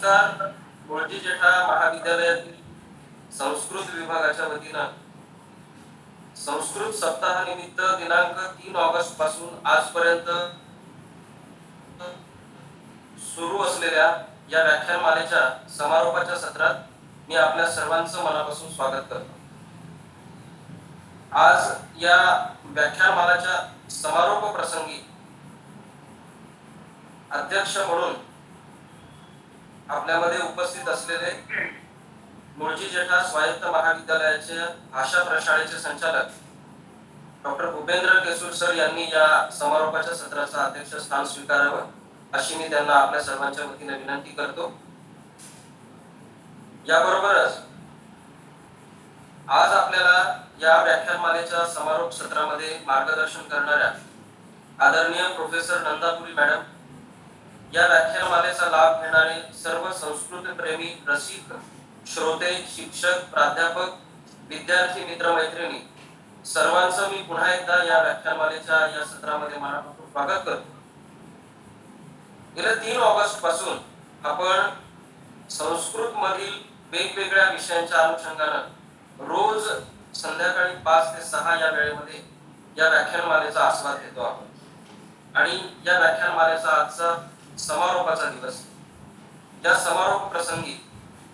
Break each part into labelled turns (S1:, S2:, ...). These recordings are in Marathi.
S1: नमस्कार. मुळजी जेठा महाविद्यालयातील संस्कृत विभागाच्या वतीनं संस्कृत सप्ताहानिमित्त दिनांक 3 ऑगस्ट पासून आजपर्यंत सुरू असलेल्या या व्याख्यानमालेच्या समारोपाच्या सत्रात मी आपल्या सर्वांचं मनापासून स्वागत करतो. आज या व्याख्यानमालाच्या समारोप प्रसंगी अध्यक्ष म्हणून आपल्यामध्ये उपस्थित असलेले मुळजी जेठा स्वायत्त महाविद्यालयाचे भाषा प्रशालेचे संचालक डॉक्टर भूपेंद्र केसूर सर यांनी या समारोपाच्या सत्राचं अध्यक्षस्थान स्वीकारावं अशी मी त्यांना आपल्या सर्वांच्या वतीने विनंती करतो. याबरोबरच आज आपल्याला या व्याख्यानमालेच्या समारोप सत्रामध्ये मार्गदर्शन करणाऱ्या आदरणीय प्रोफेसर नंदापुरी मॅडम, या व्याख्यानमालेचा लाभ घेणारे सर्व संस्कृत प्रेमी रसिक श्रोते, शिक्षक, प्राध्यापक, विद्यार्थी, मित्रमैत्रिणी सर्वांचं मी पुन्हा एकदा या व्याख्यानमालेच्या या सत्रामध्ये मनापासून स्वागत करतो. गेल्या 3 ऑगस्ट पासून आपण संस्कृत मधील वेगवेगळ्या विषयांच्या अनुषंगाने रोज संध्याकाळी 5 ते 6 या वेळेमध्ये या व्याख्यानमालेचा आस्वाद घेतो आहोत आणि या व्याख्यानमालेचा आजचा समारोपाचा दिवस. या समारोप प्रसंगी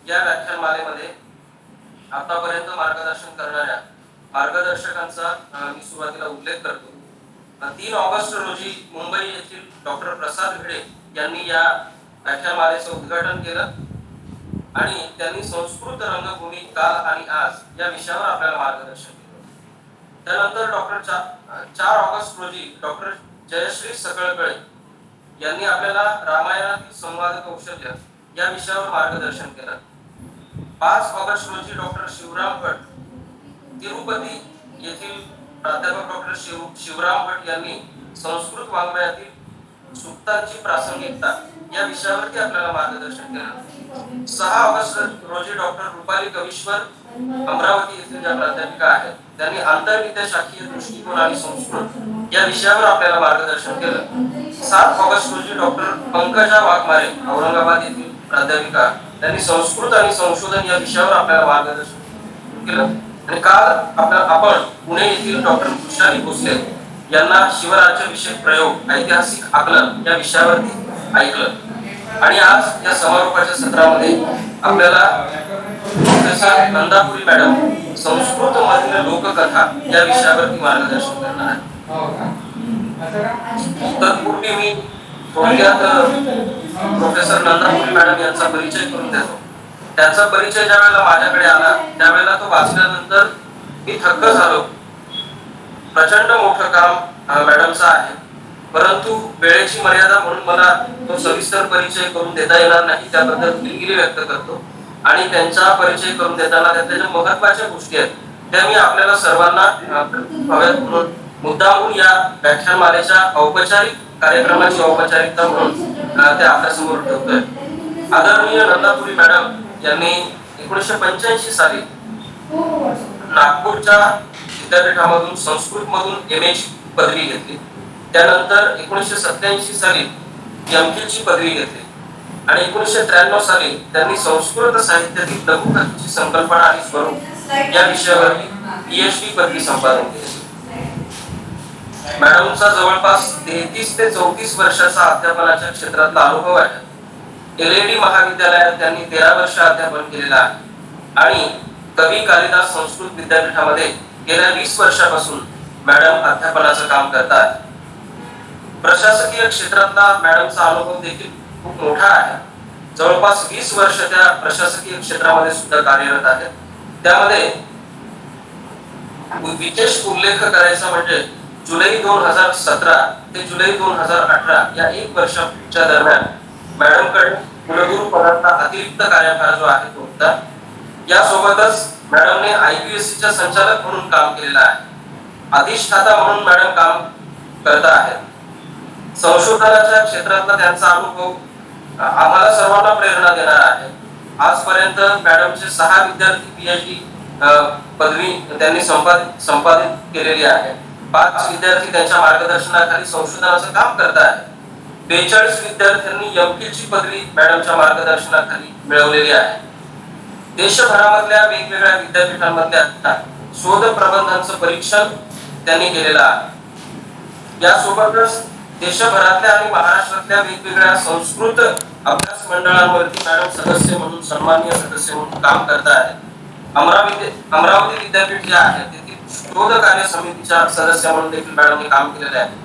S1: या व्याख्यानमालेमध्ये आतापर्यंत मार्गदर्शन करणाऱ्या मार्गदर्शकांचा मी सुरुवातीला उल्लेख करतो. 3 ऑगस्ट रोजी मुंबई येथील डॉक्टर प्रसाद भिडे यांनी या व्याख्यानमालेचं उद्घाटन केलं आणि त्यांनी संस्कृत रंगभूमी काल आणि आज या विषयावर आपल्याला मार्गदर्शन केलं. त्यानंतर डॉक्टर 4 ऑगस्ट रोजी डॉक्टर जयश्री सकळकळे यांनी आपल्याला रामायणातील संवाद कौशल्य या विषयावर मार्गदर्शन केलं. 5 ऑगस्ट रोजी डॉक्टर शिवराम भट तिरुपती येथील प्राध्यापक डॉक्टर शिवराम भट यांनी संस्कृत वाङ्मयातील सूक्तांची प्रासंगिकता या विषयावरती आपल्याला मार्गदर्शन केलं. 6 ऑगस्ट रोजी डॉक्टर रुपाली कविश्वर अमरावती येथील ज्या प्राध्यापिका आहेत त्यांनी आंतरविद्याशाखीय दृष्टिकोन आणि संस्कृत या विषयावर आपल्याला मार्गदर्शन केलं. 7 ऑगस्ट रोजी डॉक्टर पंकजा वाघमारे औरंगाबाद येथील प्राध्यापिका त्यांनी संस्कृत आणि संशोधन या विषयावर आपल्याला मार्गदर्शन केलं. आणि काल आपण पुणे येथील डॉक्टर खुशाली भोसले यांना शिवराज्याभिषेक प्रयोग ऐतिहासिक आकलन या विषयावरती ऐकलं. आणि आज या समारोपाच्या सत्रामध्ये आपल्याला प्रोफेसर नंदापुरी मॅडम संस्कृत मधील लोककथा या विषयावरती मार्गदर्शन करणार आहेत. तत्पूर्वी मी थोडक्यात प्रोफेसर नंदापुरी मॅडम यांचा परिचय करून देतो. त्यांचा परिचय ज्या वेळेला माझ्याकडे आला त्यावेळेला तो वाचल्यानंतर मी थक्क झालो. प्रचंड मोठं काम मॅडमचं आहे, परंतु वेळेची मर्यादा म्हणून मला तो सविस्तर परिचय करून देता येणार नाही. त्याबद्दल दिलगिरी व्यक्त करतो आणि त्यांचा परिचय करून देताना त्यातल्या ज्या महत्त्वाच्या गोष्टी आहेत त्या मी आपल्याला सर्वांना हव्यात म्हणून मुद्दामून या व्याख्यानमालेच्या औपचारिक कार्यक्रमाची औपचारिकता म्हणून त्या आपल्यासमोर ठेवतोय. आदरणीय नंदापुरी मॅडम यांनी 1985 साली नागपूरच्या विद्यापीठामधून संस्कृत मधून MA ची पदवी घेतली. त्यानंतर 1987 साली MPhil ची पदवी घेतली आणि 1993 साली त्यांनी संस्कृत साहित्यातील लघुकथेची संकल्पना आणि स्वरूप या विषयावरती PhD पदवी संपादन केली. मॅडमचा जवळपास 33 ते 34 वर्षाचा अध्यापनाच्या क्षेत्रातला अनुभव आहे. LAD महाविद्यालयात त्यांनी 13 वर्ष अध्यापन केलेलं आहे आणि कवी कालिदास संस्कृत विद्यापीठामध्ये गेल्या 20 वर्षापासून मॅडम अध्यापनाचं काम करतात. प्रशासकीय क्षेत्रातला मॅडमचा अनुभव देखील खूप मोठा आहे. जवळपास 20 वर्ष त्या प्रशासकीय क्षेत्रामध्ये सुद्धा कार्यरत आहेत. त्यामध्ये विशेष उल्लेख करायचा म्हणजे जुलै 2017 ते जुलै 2018 या 1 वर्षाच्या दरम्यान मॅडमकडे कुलगुरू पदाचा अतिरिक्त कार्यभार जो आहे तो होता. यासोबतच मॅडमने IPSC च्या संचालक म्हणून काम केलेलं आहे. अधिष्ठाता म्हणून मॅडम काम करत आहेत. संशोधनाच्या क्षेत्रातला त्यांचा अनुभव आम्हाला सर्वांना प्रेरणा देणार आहे. आजपर्यंत मॅडमचे 6 विद्यार्थी PhD पदवी त्यांनी संपादित केलेली आहे. 5 विद्यार्थी त्यांच्या मार्गदर्शनाखाली संशोधनाचं काम करत आहेत. 42 विद्यार्थ्यांनी एम.फिल पदवी मॅडमच्या मार्गदर्शनाखाली मिळवलेली आहे. देशभरामधल्या वेगवेगळ्या विद्यापीठांमधल्या शोध प्रबंधांचं परीक्षण त्यांनी केलेलं आहे. यासोबतच देशभरातल्या आणि महाराष्ट्रातल्या वेगवेगळ्या संस्कृत अभ्यास मंडळांवरती मॅडम सदस्य म्हणून, सन्माननीय सदस्य म्हणून काम करत आहेत. अमरावती विद्यापीठ जे आहे तेथील शोध कार्य समितीच्या सदस्य म्हणून देखील मॅडमने काम केलेले आहे.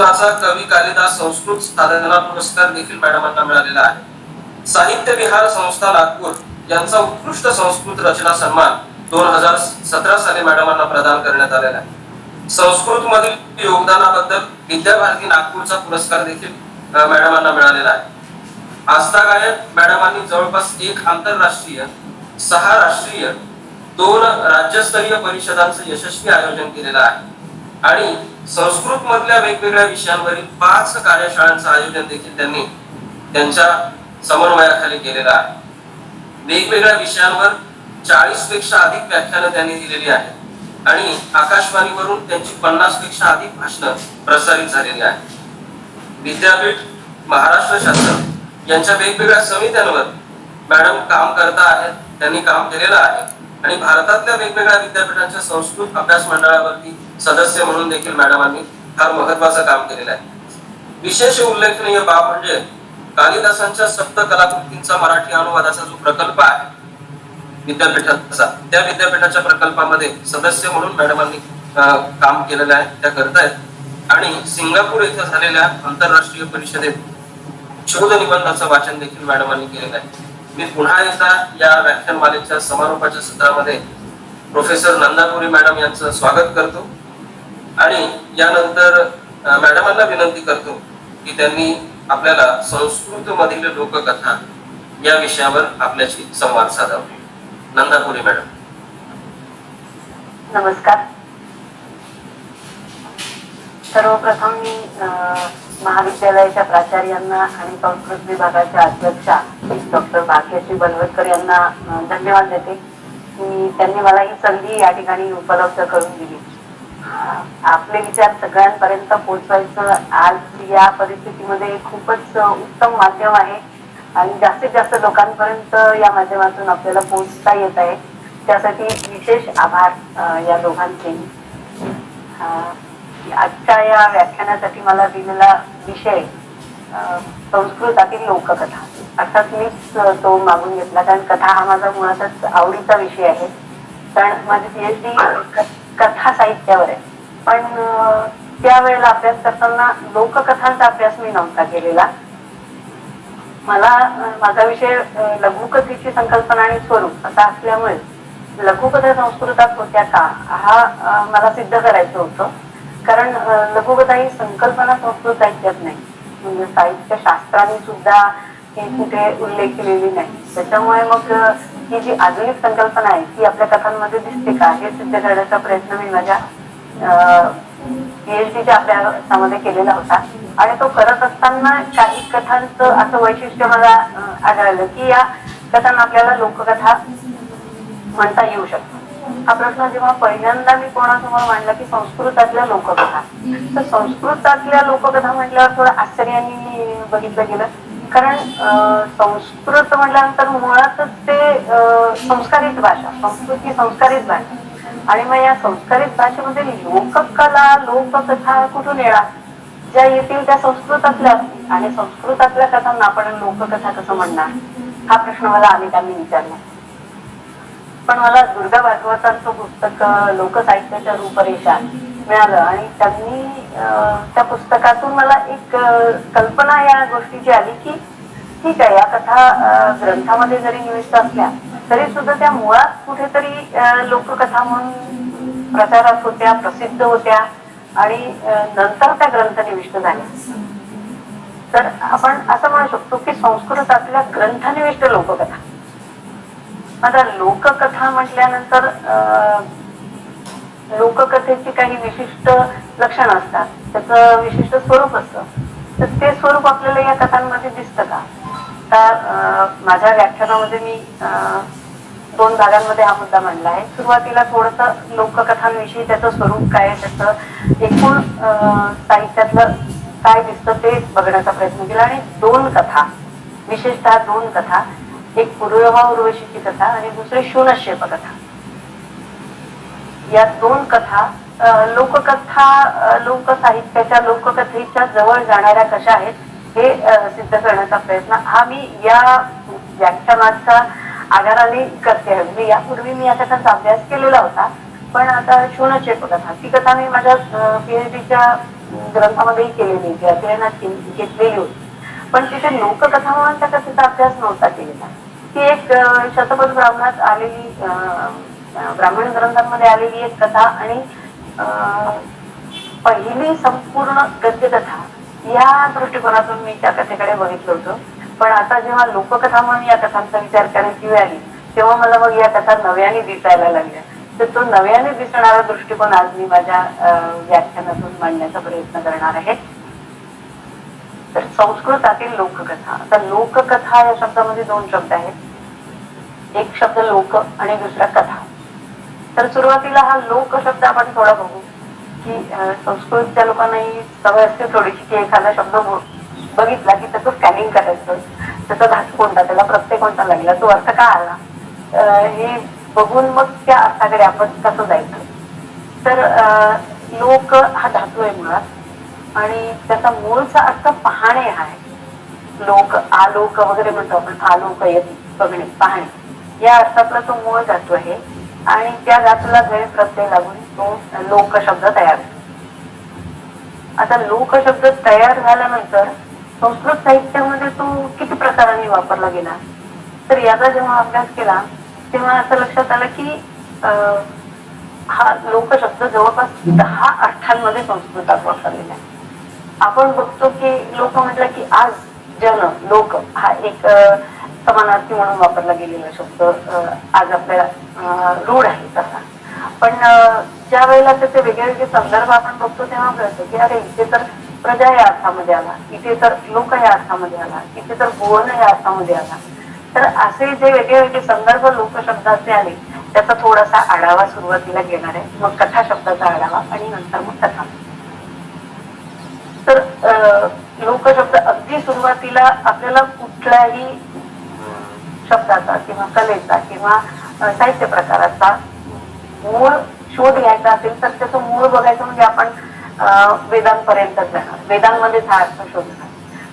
S1: असा कवी कालिदास संस्कृत साधना पुरस्कार देखील मॅडमांना मिळालेला आहे. साहित्य विहार संस्था नागपूर यांचा उत्कृष्ट संस्कृत रचना सन्मान 2017 साली मॅडमांना प्रदान करण्यात आलेला आहे. संस्कृत मधील योगदानाबद्दल विद्याभारती नागपूरचा पुरस्कार देखील मॅडमांना मिळालेला आहे. आस्थागायक मॅडमांनी जवळपास 1 आंतरराष्ट्रीय, 6 राष्ट्रीय, 2 राज्यस्तरीय परिषदांचं यशस्वी आयोजन केलेलं आहे आणि संस्कृत मधल्या वेगवेगळ्या विषयांवरील 5 कार्यशाळांचं आयोजन देखील त्यांनी त्यांच्या समन्वयाखाली केलेलं आहे. वेगवेगळ्या विषयांवर 40 पेक्षा अधिक व्याख्यानं त्यांनी दिलेली आहेत आणि आकाशवाणीवरून त्यांची 50 पेक्षा अधिक भाषणं प्रसारित झालेली आहेत. विद्यापीठ, महाराष्ट्र शासन यांच्या वेगवेगळ्या समित्यांवर मॅडम काम करता आहेत, त्यांनी काम केलेलं आहे आणि भारतातल्या वेगवेगळ्या विद्यापीठांच्या संस्कृत अभ्यास मंडळावरती सदस्य म्हणून देखील मॅडमांनी फार महत्त्वाचं काम केलेलं आहे. विशेष उल्लेखनीय बाब म्हणजे कालिदासांच्या सप्त कलाकृतींचा मराठी अनुवादाचा जो प्रकल्प आहे विद्यापीठाचा, त्या विद्यापीठाच्या प्रकल्पामध्ये सदस्य म्हणून मॅडमांनी काम केलेलं आहे, त्या करतायत आणि सिंगापूर येथे झालेल्या आंतरराष्ट्रीय परिषदेत शोध निबंधाचं वाचन देखील मॅडमांनी केलेलं आहे. मी पुन्हा एकदा या व्याख्यानमालेच्या समारोपाच्या सत्रामध्ये प्रोफेसर नंदापुरी मॅडम यांचं स्वागत करतो आणि यानंतर मॅडमांना विनंती करतो की त्यांनी आपल्याला संस्कृत मधील लोककथा या विषयावर आपल्याशी संवाद साधावा. नंदापुरी मॅडम.
S2: नमस्कार. सर्वप्रथम मी महाविद्यालयाच्या प्राचार्यांना आणि संस्कृत विभागाच्या अध्यक्षा डॉक्टर भाग्यश्री बलवतकर यांना धन्यवाद देते की त्यांनी मला ही संधी या ठिकाणी उपलब्ध करून दिली. आपले विचार सगळ्यांपर्यंत पोहोचवायचं आज या परिस्थितीमध्ये खूपच उत्तम माध्यम आहे आणि जास्तीत जास्त लोकांपर्यंत या माध्यमातून आपल्याला पोहोचता येत आहे. त्यासाठी विशेष आभार या दोघांचे. आजच्या या व्याख्यानासाठी मला दिलेला विषय संस्कृतातील लोककथा, अर्थात मीच तो मागून घेतला कारण कथा हा माझा मुळातच आवडीचा विषय आहे. कारण माझी PhD कथा साहित्यावर आहे, पण त्यावेळेला अभ्यास करताना लोककथांचा अभ्यास मी नव्हता केलेला. मला माझा विषय लघुकथेची संकल्पना आणि स्वरूप असा असल्यामुळे लघुकथा संस्कृतात होत्या का हा मला सिद्ध करायचं होतं. कारण लघुकथा ही संकल्पना संस्कृत साहित्यात नाही, म्हणजे साहित्य शास्त्राने सुद्धा ही कुठे उल्लेख केलेली नाही. त्याच्यामुळे मग ही जी आधुनिक संकल्पना आहे ती आपल्या कथांमध्ये दिसते का हे सिद्ध करण्याचा प्रयत्न मी माझ्या PhDच्या अभ्यासामध्ये केलेला होता. आणि तो करत असताना काही कथांचं असं वैशिष्ट्य मला आढळलं की या कथांना आपल्याला लोककथा म्हणता येऊ शकतो. हा प्रश्न जेव्हा पहिल्यांदा मी कोणासमोर मांडला की संस्कृतातल्या लोककथा, तर संस्कृतातल्या लोककथा म्हटल्यावर थोडं आश्चर्याने बघितलं गेलं. कारण संस्कृत म्हटल्यानंतर मुळातच ते संस्कारित भाषा, संस्कृत ही संस्कारित भाषा आणि मग या संस्कारित भाषेमध्ये लोककला लोककथा कुठून येणार? ज्या येतील त्या संस्कृतातल्या असतील आणि संस्कृतातल्या कथांना आपण लोककथा कसं म्हणणार हा प्रश्न मला अनेकांनी विचारला. पण मला दुर्गा भागवतांचं पुस्तक लोकसाहित्याच्या रूपरेषा मिळालं आणि त्यांनी त्या पुस्तकातून मला एक कल्पना या गोष्टीची आली की ठीक आहे, या कथा ग्रंथामध्ये जरी निविष्ट असल्या तरी सुद्धा त्या मुळात कुठेतरी लोककथा म्हणून प्रचारात होत्या, प्रसिद्ध होत्या आणि नंतर त्या ग्रंथ निविष्ट झाल्या. तर आपण असं म्हणू शकतो की संस्कृतातल्या ग्रंथनिविष्ट लोककथा. आता लोककथा म्हटल्यानंतर लोककथेची काही विशिष्ट लक्षणं असतात, त्याचं विशिष्ट स्वरूप असतं. तर ते स्वरूप आपल्याला या कथांमध्ये दिसतं का? आता माझ्या व्याख्यानामध्ये मी 2 भागांमध्ये हा मुद्दा मांडला आहे. सुरुवातीला थोडस लोककथांविषयी त्याचं स्वरूप काय, त्याचं एकूण साहित्यातलं काय दिसतं ते बघण्याचा प्रयत्न केला आणि 2 कथा, विशेषतः 2 कथा, एक पूर्वभा उर्वशीची कथा आणि दुसरी शूनशेप कथा. या 2 कथा लोककथा, लोकसाहित्याच्या लोककथेच्या जवळ जाणाऱ्या कशा आहेत हे सिद्ध करण्याचा प्रयत्न हा मी या व्याख्यानाच्या आधाराने करते आहे. म्हणजे यापूर्वी मी या कथांचा अभ्यास केलेला होता, पण आता शूनशेप कथा, ती कथा मी माझ्या PhDच्या ग्रंथामध्येही केलेली, अध्ययनात घेतलेली होती. पण तिथे लोककथा म्हणून त्या कथेचा अभ्यास नव्हता केलेला. ती एक शतपथ ब्राह्मणात आलेली, ब्राह्मण ग्रंथांमध्ये आलेली एक कथा आणि पहिली संपूर्ण गद्यकथा या दृष्टिकोनातून मी त्या कथेकडे बघितलं होतं. पण आता जेव्हा लोककथा म्हणून या कथांचा विचार करायची वेळ आली तेव्हा मला मग या कथा नव्याने दिसायला लागल्या. तर तो नव्याने दिसणारा दृष्टिकोन आज मी माझ्या व्याख्यानातून मांडण्याचा प्रयत्न करणार आहे. तर संस्कृतातील लोककथा. आता लोककथा या शब्दामध्ये 2 शब्द आहेत, एक शब्द लोक आणि दुसरा कथा. तर सुरुवातीला हा लोक शब्द आपण थोडा बघू की संस्कृतच्या लोकांनाही सवय असते थोडीशी की एखादा शब्द बघितला की त्याचं स्कॅनिंग करायचं, त्याचा धातू कोणता, त्याला प्रत्यय कोणता लागला, तो अर्थ का आला, हे बघून मग त्या अर्थाकडे आपण कसं जायचं. तर लोक हा धातू आहे मुळात आणि त्याचा मूळचा अर्थ पाहणे हा आहे. लोक, आलोक वगैरे म्हणतो आपण, आलोक येते, बघणे, पाहणे, या अर्थातला तो मूळ धातू आहे आणि त्या धातूला गैर प्रत्यय लागून तो लोक शब्द तयार होतो. आता लोक शब्द तयार झाल्यानंतर संस्कृत साहित्यामध्ये तो किती प्रकारांनी वापरला गेला. तर याचा जेव्हा अभ्यास केला तेव्हा असं लक्षात आलं की हा लोक शब्द जवळपास 10 अर्थांमध्ये संस्कृतात वापरलेला आहे. आपण बघतो की लोक म्हटलं की आज, जन, लोक हा एक समानार्थी म्हणून वापरला गेलेला शब्द आज आपल्याला रूढ आहे तसा. पण ज्या वेळेला त्याचे वेगळे संदर्भ आपण बघतो तेव्हा कळतं की अरे इथे तर प्रजा या अर्थामध्ये आला, इथे तर लोक या अर्थामध्ये आला, इथे तर भुवन या अर्थामध्ये आला. तर असे जे वेगळे संदर्भ लोक शब्दाचे आले त्याचा थोडासा आढावा सुरुवातीला घेणार आहे, मग कथा शब्दाचा आढावा आणि नंतर मग कथा. तर लोक शब्द अगदी सुरुवातीला आपल्याला कुठल्याही शब्दाचा किंवा कलेचा किंवा साहित्य प्रकाराचा मूळ शोध घ्यायचा असेल तर त्याचं मूळ बघायचं म्हणजे आपण वेदांपर्यंतच जाणार, वेदांमध्ये हा अर्थ शोधणार.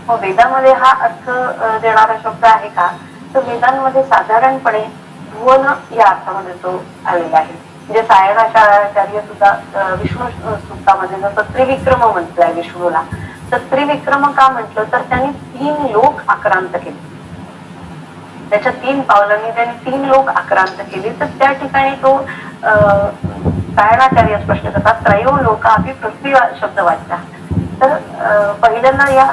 S2: मग वेदांमध्ये हा अर्थ देणारा शब्द आहे का, तर वेदांमध्ये साधारणपणे भुवन या अर्थामध्ये तो आलेला आहे. म्हणजे सायणाचार्य सुद्धा विष्णू सूक्तामध्ये जसं त्रिविक्रम म्हटलंय विष्णूला, तर त्रिविक्रम का म्हटलं तर त्यांनी 3 लोक आक्रांत केले, त्याच्या 3 पावलांनी त्यांनी 3 लोक आक्रांत केले. तर त्या ठिकाणी तो सायणाचार्य स्पष्ट करतात त्रयो लोका अपि पृथ्वी शब्द वाचला. तर पहिल्यांदा या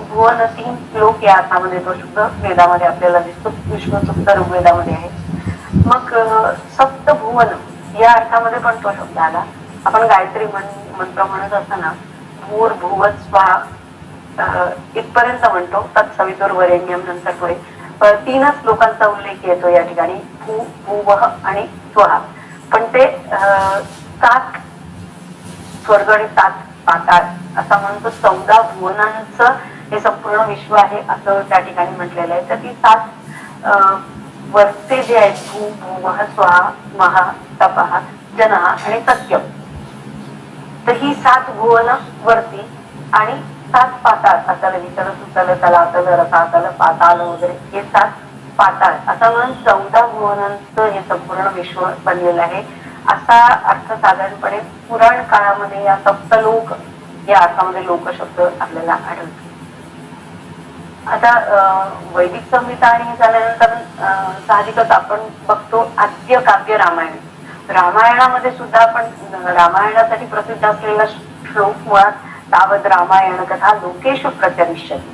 S2: भुवन 3 लोक या अर्थामध्ये तो शब्द वेदामध्ये आपल्याला दिसतो, विष्णू सूक्त ऋग्वेदामध्ये आहे. मग सप्त भुवन या अर्थामध्ये पण तो शब्द आला. आपण गायत्री मंत्र म्हणत असताना भूर भुव स्वाहा इथपर्यंत म्हणतो, तत्सवितुर्वरेण्यम नंतर पुढे 3च लोकांचा उल्लेख येतो या ठिकाणी, भू, भुवः आणि स्वहा. पण ते 7 स्वर्ग आणि 7 पाताळ असं म्हणतो, 14 भुवनांचं हे संपूर्ण विश्व आहे असं त्या ठिकाणी म्हटलेलं आहे. तर ती 7 वरचे जे आहेत, भू, भुवः, स्वाहा, महा, तपः, जनः आणि सत्यम, तर ही 7 भुवन वरती आणि 7 पाताळ, अतल, वितल, सुतल, तलातल, रसातल, पाताल वगैरे हे 7 पाताळ असं म्हणून 14 भुवनांचं हे संपूर्ण विश्व बनलेलं आहे असा अर्थ साधारणपणे पुराण काळामध्ये या सप्तलोक या अर्थामध्ये लोक शब्द आपल्याला आढळतो. आता वैदिक संहिता आणि हे झाल्यानंतर साहजिकच आपण बघतो आद्य काव्य रामायण. रामायणामध्ये सुद्धा आपण रामायणासाठी प्रसिद्ध असलेला श्लोक मुळात तावत रामायण कथा लोकेषु प्रचरिष्यति.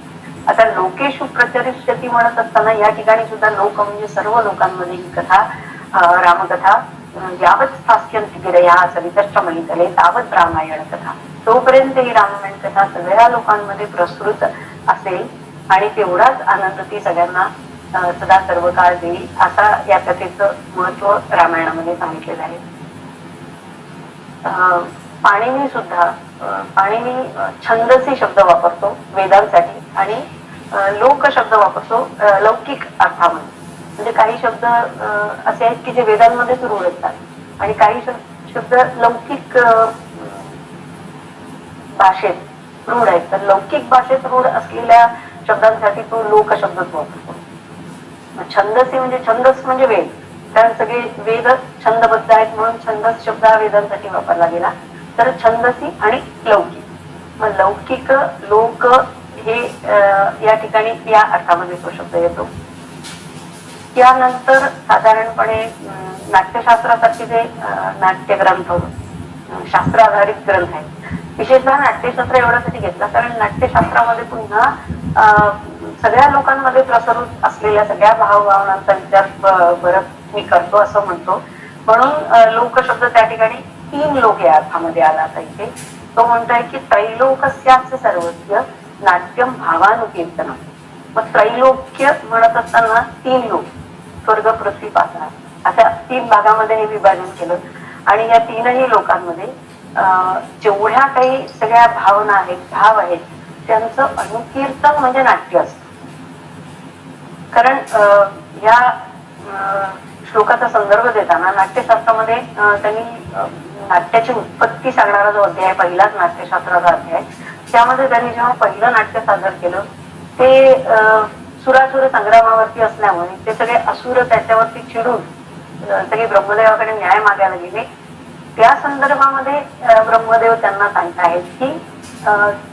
S2: आता लोकेषु प्रचरिष्यति म्हणत असताना या ठिकाणी सुद्धा लोक म्हणजे सर्व लोकांमध्ये ही कथा रामकथा यावत स्थास्यन्ति गिरया सवितश्च महीतले तावत रामायण कथा, तोपर्यंत ही रामायण कथा सगळ्या लोकांमध्ये प्रसृत असेल आणि तेवढाच आनंद ती सगळ्यांना सदा सर्व काळ देईल असा या कथेचं महत्व रामायणामध्ये सांगितलेलं आहे. पाणिनी सुद्धा छंदसी शब्द वापरतो वेदांसाठी आणि लोक शब्द वापरतो लौकिक अर्थामध्ये. म्हणजे काही शब्द असे आहेत की जे वेदांमध्येच रूढ असतात आणि काही शब्द लौकिक भाषेत रूढ आहेत. तर लौकिक भाषेत रूढ असलेल्या शब्दांसाठी तो लोक शब्दच वापरतो. छंदसी म्हणजे छंदस म्हणजे वेद, कारण सगळे वेद छंदबद्ध आहेत म्हणून छंदस शब्द हा वेदांसाठी वापरला गेला. तर छंदसी आणि लौकिक, मग लौकिक लोक हे या ठिकाणी या अर्थामध्ये तो शब्द येतो. त्यानंतर साधारणपणे नाट्यशास्त्रासारखे जे नाट्यग्रंथ शास्त्र आधारित ग्रंथ आहेत, विशेषतः नाट्यशास्त्र एवढ्यासाठी घेतला कारण नाट्यशास्त्रामध्ये पुन्हा सगळ्या लोकांमध्ये प्रसरून असलेल्या सगळ्या भावभावनांचा विचार बरंच मी करतो असं म्हणतो. म्हणून लोक शब्द त्या ठिकाणी 3 लोक या अर्थामध्ये आला आता इथे. तो म्हणतोय की त्रैलोकस्यास्य सर्वस्य नाट्यम भावानुकीर्तनम. मग त्रैलोक्य म्हणत असताना 3 लोक स्वर्ग पृथ्वी पाताळ अशा 3 भागामध्ये हे विभाजन केलं आणि या 3ही लोकांमध्ये जेवढ्या काही सगळ्या भावना आहेत भाव आहेत त्यांचं अनुकीर्तन म्हणजे नाट्य असतं. कारण या श्लोकाचा संदर्भ देताना नाट्यशास्त्रामध्ये त्यांनी नाट्याची उत्पत्ती सांगणारा जो अध्याय पहिलाच नाट्यशास्त्राचा अध्याय, त्यामध्ये त्यांनी जेव्हा पहिलं नाट्य सादर केलं ते सुरासुर संग्रामावरती असल्यामुळे ते सगळे असुर त्याच्यावरती चिडून सगळे ब्रह्मदेवाकडे न्याय मागायला गेले. त्या संदर्भामध्ये ब्रह्मदेव त्यांना सांगतायत की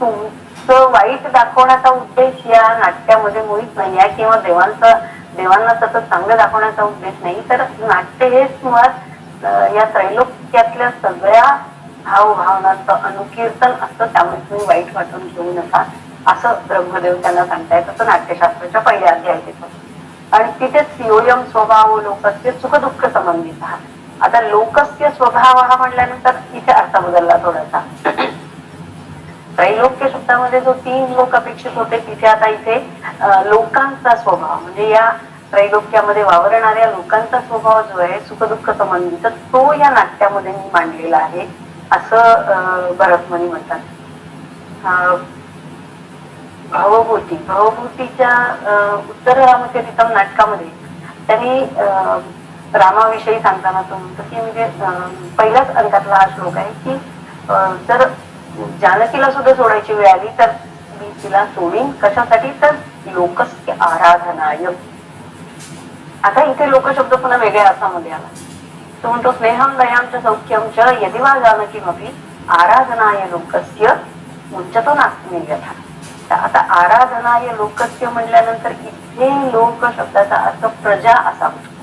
S2: तुमचं वाईट दाखवण्याचा उद्देश या नाट्यामध्ये मुळीच नाही आहे किंवा देवांना सतत चांगलं दाखवण्याचा उद्देश नाही, तर नाट्य हेच मुळात या त्रैलोक्यातल्या सगळ्या भावभावनांचं अनुकीर्तन असतं, त्यामुळे तुम्ही वाईट वाटून घेऊ नका असं ब्रह्मदेव त्यांना सांगतायत. असं नाट्यशास्त्राच्या पहिल्या अध्यायात येतं. आणि तिथेच योयम स्वभाव लोकस्य सुख दुःख संबंधित. आता लोकस्य स्वभाव हा म्हटल्यानंतर इथे अर्थ बदलला थोडासा. त्रैलोक्य शब्दामध्ये जो 3 लोक अपेक्षित होते तिथे आता इथे लोकांचा स्वभाव म्हणजे या त्रैलोक्यामध्ये वावरणाऱ्या लोकांचा स्वभाव जो आहे सुख दुःख संबंधित तो या नाट्यामध्ये मी मांडलेला आहे असं भरतमुनी म्हणतात. भवभूतीच्या उत्तर रामचरितम नाटकामध्ये त्यांनी रामाविषयी सांगताना तो म्हणतो की म्हणजे पहिल्याच अंकातला हा श्लोक आहे की जर जानकीला सुद्धा सोडायची वेळ आली तर मी तिला सोडीन कशासाठी, तर लोकस्य आराधनाय. आता इथे लोक शब्द पुन्हा वेगळ्या अर्थामध्ये आला. तो म्हणतो स्नेहम दयाम सौख्यम च यदि वा जानकीमपि आराधनाय लोकस्य मुच्यतो नास्ति निर्यथा. आता आराधनाय लोकस्य म्हणल्यानंतर इथे लोक शब्दाचा अर्थ प्रजा असा होतो.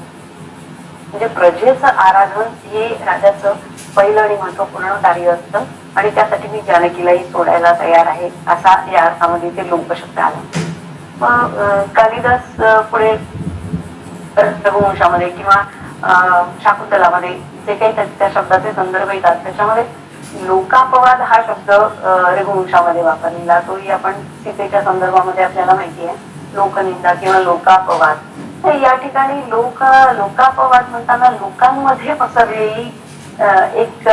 S2: म्हणजे प्रजेचं आराधन हे राजाचं पहिलं आणि महत्वपूर्ण कार्य असतं आणि त्यासाठी मी जानकीलाही सोडायला तयार आहे असा या अर्थामध्ये ते लोक शब्द आला. मग कालिदास पुढे रघुवंशामध्ये किंवा शाकुंतलामध्ये जे काही त्या शब्दाचे संदर्भ येतात त्याच्यामध्ये लोकापवाद हा शब्द रघुवंशामध्ये वापरलेला, तोही आपण सीतेच्या संदर्भामध्ये आपल्याला माहिती आहे लोकनिंदा किंवा लोकापवाद. तर या ठिकाणी लोकापवाद म्हणताना लोकांमध्ये पसरलेली एक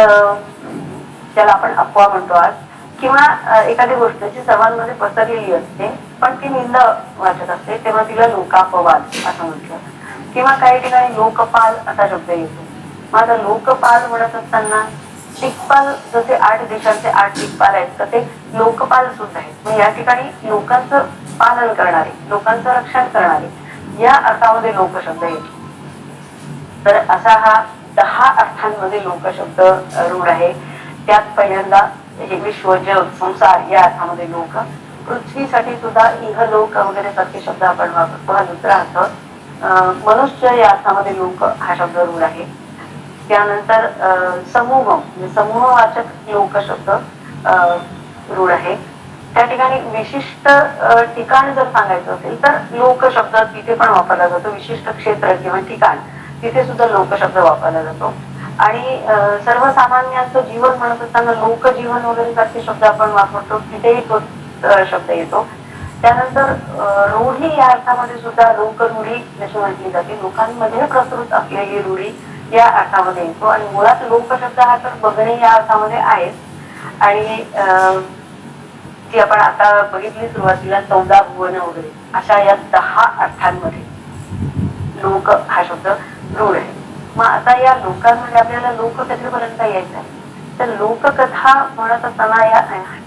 S2: ज्याला आपण अफवा म्हणतो आज, किंवा एखादी गोष्ट जी सर्वांमध्ये पसरलेली असते पण ती निंदा वाचत असते तेव्हा तिला लोकापवाद असं म्हटलं. किंवा काही ठिकाणी लोकपाल असा शब्द येतो. माझा लोकपाल म्हणत असताना दिग्पाल जसे 8 देशांचे 8 दिग्पाल आहेत तर ते लोकपाल सुद्धा आहेत. मग या ठिकाणी लोकांचं पालन करणारे लोकांचं रक्षण करणारे या अर्थामध्ये लोकशब्द येतो. तर असा हा 10 अर्थांमध्ये लोकशब्द रूढ आहे. त्यात पहिल्यांदा हे विश्व, जग, संसार या अर्थामध्ये लोक. पृथ्वीसाठी सुद्धा इहलोक वगैरे सारखे शब्द आपण वापरतो. हा दुसरा अर्थ. मनुष्य या अर्थामध्ये लोक हा शब्द रूढ आहे. त्यानंतर समूह म्हणजे समूहवाचक लोक शब्द रूढ आहे. त्या ठिकाणी विशिष्ट ठिकाण जर सांगायचं असेल तर लोक शब्द तिथे पण वापरला जातो. विशिष्ट क्षेत्र किंवा ठिकाण तिथे सुद्धा लोक शब्द वापरला जातो. आणि सर्वसामान्यांचं जीवन म्हणत असताना लोकजीवन वगैरे सारखे शब्द आपण वापरतो, तिथेही तो शब्द येतो. त्यानंतर रूढी या अर्थामध्ये सुद्धा लोकरूढी जशी म्हटली जाते, लोकांमध्ये प्रसृत असलेली रूढी या अर्थामध्ये येतो. आणि मुळात लोकशब्द हा तर बघणे या अर्थामध्ये आहेच. आणि जी आपण आता बघितली सुरुवातीला 14 भुवन वगैरे अशा या 10 अर्थांमध्ये लोक हा शब्द रूढ आहे. मग आता या लोकांमध्ये आपल्याला लोककथेपर्यंत यायचं आहे. तर लोककथा म्हणत असताना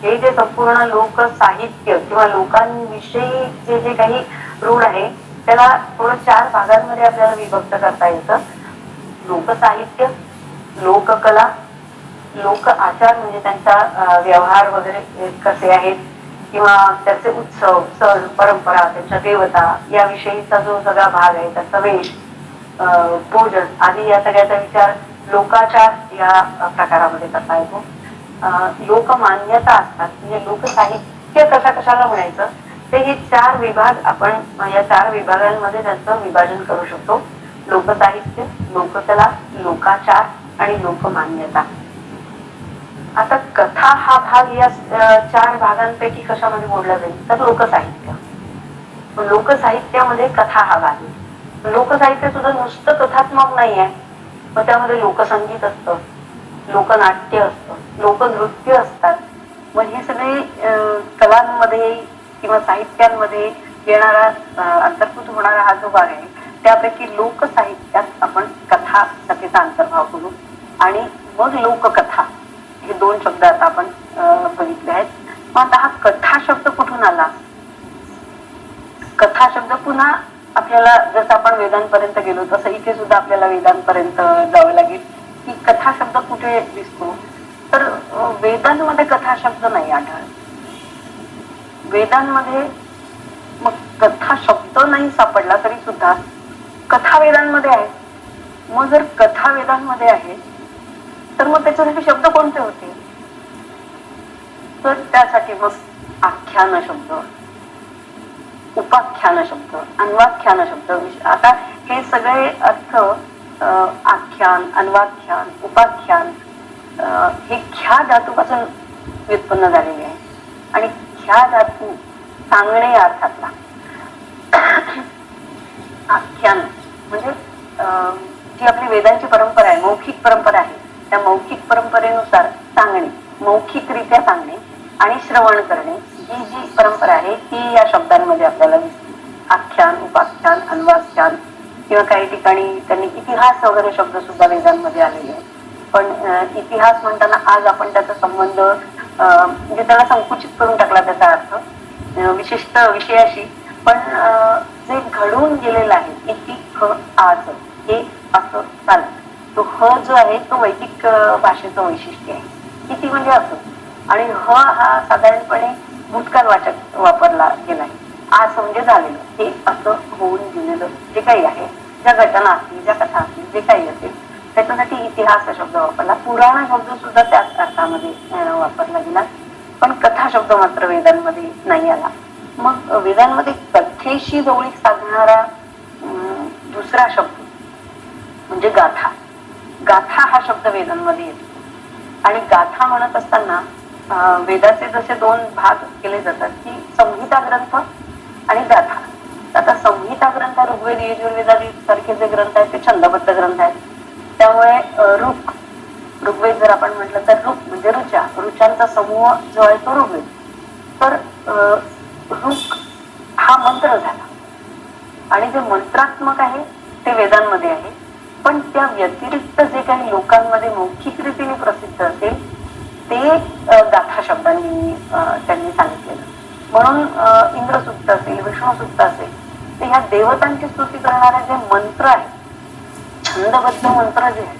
S2: हे जे संपूर्ण लोक साहित्य किंवा लोकांविषयी जे जे काही रूढ आहे त्याला थोडं 4 भागांमध्ये आपल्याला विभक्त करता येतं. लोकसाहित्य, लोककला, लोक आचार म्हणजे त्यांचा व्यवहार वगैरे कसे आहेत किंवा त्याचे उत्सव, सण, परंपरा, त्यांच्या देवता याविषयीचा जो सगळा भाग आहे, त्याचा वेश, भोजन आदी या सगळ्याचा विचार लोकाचार या प्रकारामध्ये करता येतो. लोकमान्यता असतात म्हणजे लोकसाहित्य कशाला म्हणायचं ते हे 4 विभाग आपण या 4 विभागांमध्ये त्यांचं विभाजन करू शकतो. लोकसाहित्य, लोककला, लोकाचार आणि लोकमान्यता. आता कथा हा भाग या 4 भागांपैकी कशामध्ये मोडला जाईल तर लोकसाहित्य. लोकसाहित्यामध्ये कथा हा भाग आहे. लोकसाहित्य सुद्धा नुसतं कथात्मक नाही आहे, मग त्यामध्ये लोकसंगीत असतं, लोकनाट्य असतं, लोकनृत्य असतात. मग हे सगळे कलांमध्ये किंवा साहित्यांमध्ये येणारा अंतर्भूत होणारा हा जो भाग आहे त्यापैकी लोकसाहित्यात आपण कथा कथेचा अंतर्भाव करू. आणि मग लोककथा हे 2 शब्द आता आपण बघितले आहेत. मग आता हा कथा शब्द कुठून आला? कथा शब्द पुन्हा आपल्याला जसं आपण वेदांपर्यंत गेलो तसं इथे सुद्धा आपल्याला वेदांपर्यंत जावं लागेल की कथा शब्द कुठे दिसतो. तर वेदांमध्ये कथा शब्द नाही आढळत. वेदांमध्ये मग कथा शब्द नाही सापडला तरी सुद्धा कथा वेदांमध्ये आहे. मग जर कथा वेदांमध्ये आहे तर मग त्याच्यासाठी शब्द कोणते होते? तर त्यासाठी मग आख्यान शब्द, उपाख्यान शब्द, अन्वाख्यान शब्द. आता हे सगळे अर्थ आख्यान, अन्वाख्यान, उपाख्यान हे ख्या धातूपासून व्युत्पन्न झालेले आहे. आणि ख्या धातू सांगणे या अर्थातला. आख्यान म्हणजे जी आपली वेदांची परंपरा आहे, मौखिक परंपरा आहे, त्या मौखिक परंपरेनुसार सांगणे, मौखिकरित्या सांगणे आणि श्रवण करणे ही जी परंपरा आहे ती या शब्दांमध्ये आपल्याला दिसते. आख्यान, उपाख्यान, अन्वाख्यान किंवा काही ठिकाणी त्यांनी इतिहास वगैरे शब्द सुद्धा वेदांमध्ये आलेले आहेत. पण इतिहास म्हणताना आज आपण त्याचा संबंध म्हणजे त्याला संकुचित करून टाकला त्याचा अर्थ विशिष्ट विषयाशी. पण जे घडून गेलेलं आहे इतिह आज हे असं चालतं. तो ह जो आहे तो वैदिक भाषेचं वैशिष्ट्य आहे. किती म्हणजे असं. आणि ह हा साधारणपणे भूतकालवाचक वापरला गेला आहे. आज म्हणजे झालेलं, हे असं होऊन गेलेलं जे काही आहे, ज्या घटना असतील, ज्या कथा असतील, जे काही असेल त्याच्यासाठी इतिहास शब्द वापरला. पुराण शब्द सुद्धा त्याच अर्थामध्ये वापरला गेला. पण कथा शब्द मात्र वेदांमध्ये नाही आला. मग वेदांमध्ये कथेशी जवळीक साधणारा दुसरा शब्द म्हणजे गाथा. गाथा हा शब्द वेदांमध्ये येतो. आणि गाथा म्हणत असताना वेदाचे जसे 2 भाग केले जातात की संहिता ग्रंथ आणि गाथा. आता संहिता ग्रंथ ऋग्वेद, यजुर्वेदादी सारखे जे ग्रंथ आहेत ते छंदबद्ध ग्रंथ आहेत. त्यामुळे ऋग्वेद जर आपण म्हटलं तर ऋक म्हणजे ऋचा, ऋचांचा समूह जो आहे तो ऋग्वेद. तर ऋक हा मंत्र झाला आणि जे मंत्रात्मक आहे ते वेदांमध्ये आहे. पण त्या व्यतिरिक्त जे काही लोकांमध्ये मौखिक रीतीने प्रसिद्ध असेल ते गाथा शब्दांनी त्यांनी सांगितलेलं. म्हणून इंद्रसूक्त असेल, विष्णुसूक्त असेल तर ह्या देवतांची स्तुती करणारे जे मंत्र आहेत, छंदबद्ध मंत्र जे आहेत,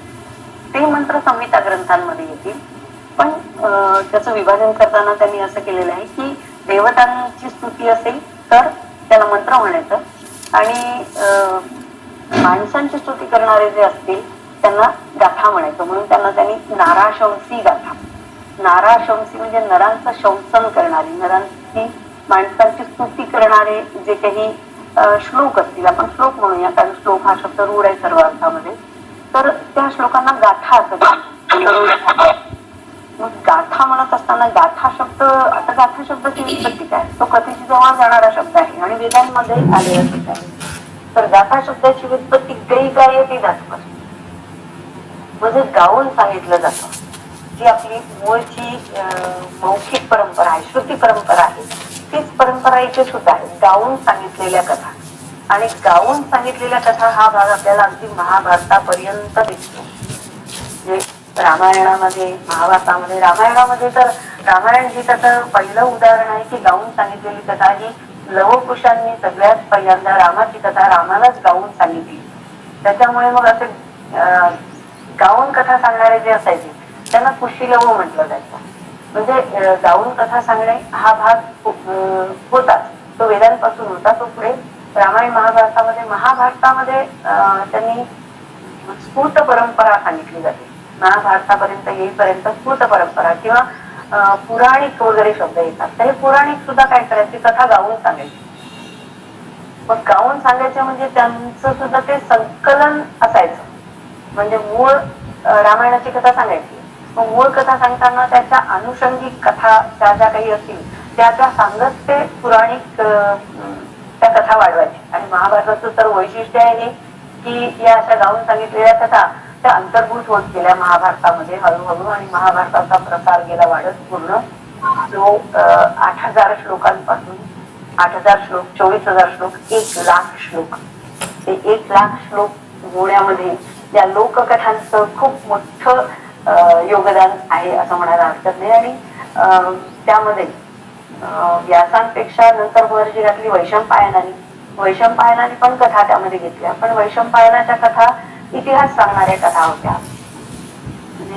S2: ते मंत्र संहिता ग्रंथांमध्ये येतील. पण त्याचं विभाजन करताना त्यांनी असं केलेलं आहे की देवतांची स्तुती असेल तर त्याला मंत्र म्हणायचं, आणि माणसांची स्तुती करणारे जे असतील त्यांना गाथा म्हणायचं. म्हणून त्यांनी नाराशंसी गाथा, नाराशंसी म्हणजे नरांचं शंसन करणारी, नरांची माणसांची स्तुती करणारे जे काही श्लोक असतील, आपण श्लोक म्हणूया कारण श्लोक हा शब्द रूढ आहे सर्व अर्थामध्ये, तर त्या श्लोकांना गाथा असं. मग गाथा म्हणत असताना गाथा शब्द, आता गाथा शब्दाची व्युत्पत्ती काय, तो कथेची जवळ जाणारा शब्द आहे आणि वेदांमध्ये आलेला शब्द आहे. तर गाथा शब्दाची व्युत्पत्ती गई गायती धातूपासून, म्हणजे गाऊन सांगितलं जातं, जी आपली मूळची मौखिक परंपरा आहे, श्रुती परंपरा आहे, तीच परंपरा इथे सुद्धा आहे, गाऊन सांगितलेल्या कथा. आणि गाऊन सांगितलेल्या कथा हा भाग आपल्याला अगदी महाभारतापर्यंत दिसतो. म्हणजे रामायणामध्ये, महाभारतामध्ये, रामायणामध्ये तर रामायण ही त्याचं पहिलं उदाहरण आहे की गाऊन सांगितलेली कथा ही लवकुशांनी सगळ्यात पहिल्यांदा रामाची कथा रामालाच गाऊन सांगितली. त्याच्यामुळे मग असे गाऊन कथा सांगणारे जे असायचे त्यांना कुशीलव म्हटलं जायचं. म्हणजे गाऊन कथा सांगणे हा भाग होता, तो वेदांपासून होता. तो पुढे रामायण महाभारतामध्ये त्यांनी स्फूर्त परंपरा सांगितली जाते. महाभारतापर्यंत येईपर्यंत स्फूर्त परंपरा किंवा पुराणिक वगैरे शब्द येतात. तर हे पुराणिक सुद्धा काय करायचे, कथा गाऊन सांगायची. मग गाऊन सांगायचे म्हणजे त्यांचं सुद्धा ते संकलन असायचं. म्हणजे मूळ रामायणाची कथा सांगायची, मग मूळ कथा सांगताना त्याच्या अनुषंगिक कथा ज्या काही असतील त्या सांगत ते पुराणिक त्या कथा वाढवायची. आणि महाभारताचं तर वैशिष्ट्य आहे की या अशा गाऊन सांगितलेल्या कथा त्या अंतर्भूत होत गेल्या महाभारतामध्ये हळूहळू, आणि महाभारताचा प्रसार गेला वाढत पूर्ण जो 8,000 श्लोकांपासून 8,000 श्लोक, 24,000 श्लोक, 1,00,000 श्लोक, ते 1,00,000 श्लोक होण्यामध्ये या लोककथांचं खूप मोठं योगदान आहे असं म्हणायला हरकत नाही. आणि त्यामध्ये व्यासांपेक्षा नंतर भर जी घातली वैशंपायनाने पण कथा त्यामध्ये घेतल्या. पण वैशंपायनाच्या कथा इतिहास सांगणाऱ्या कथा होत्या.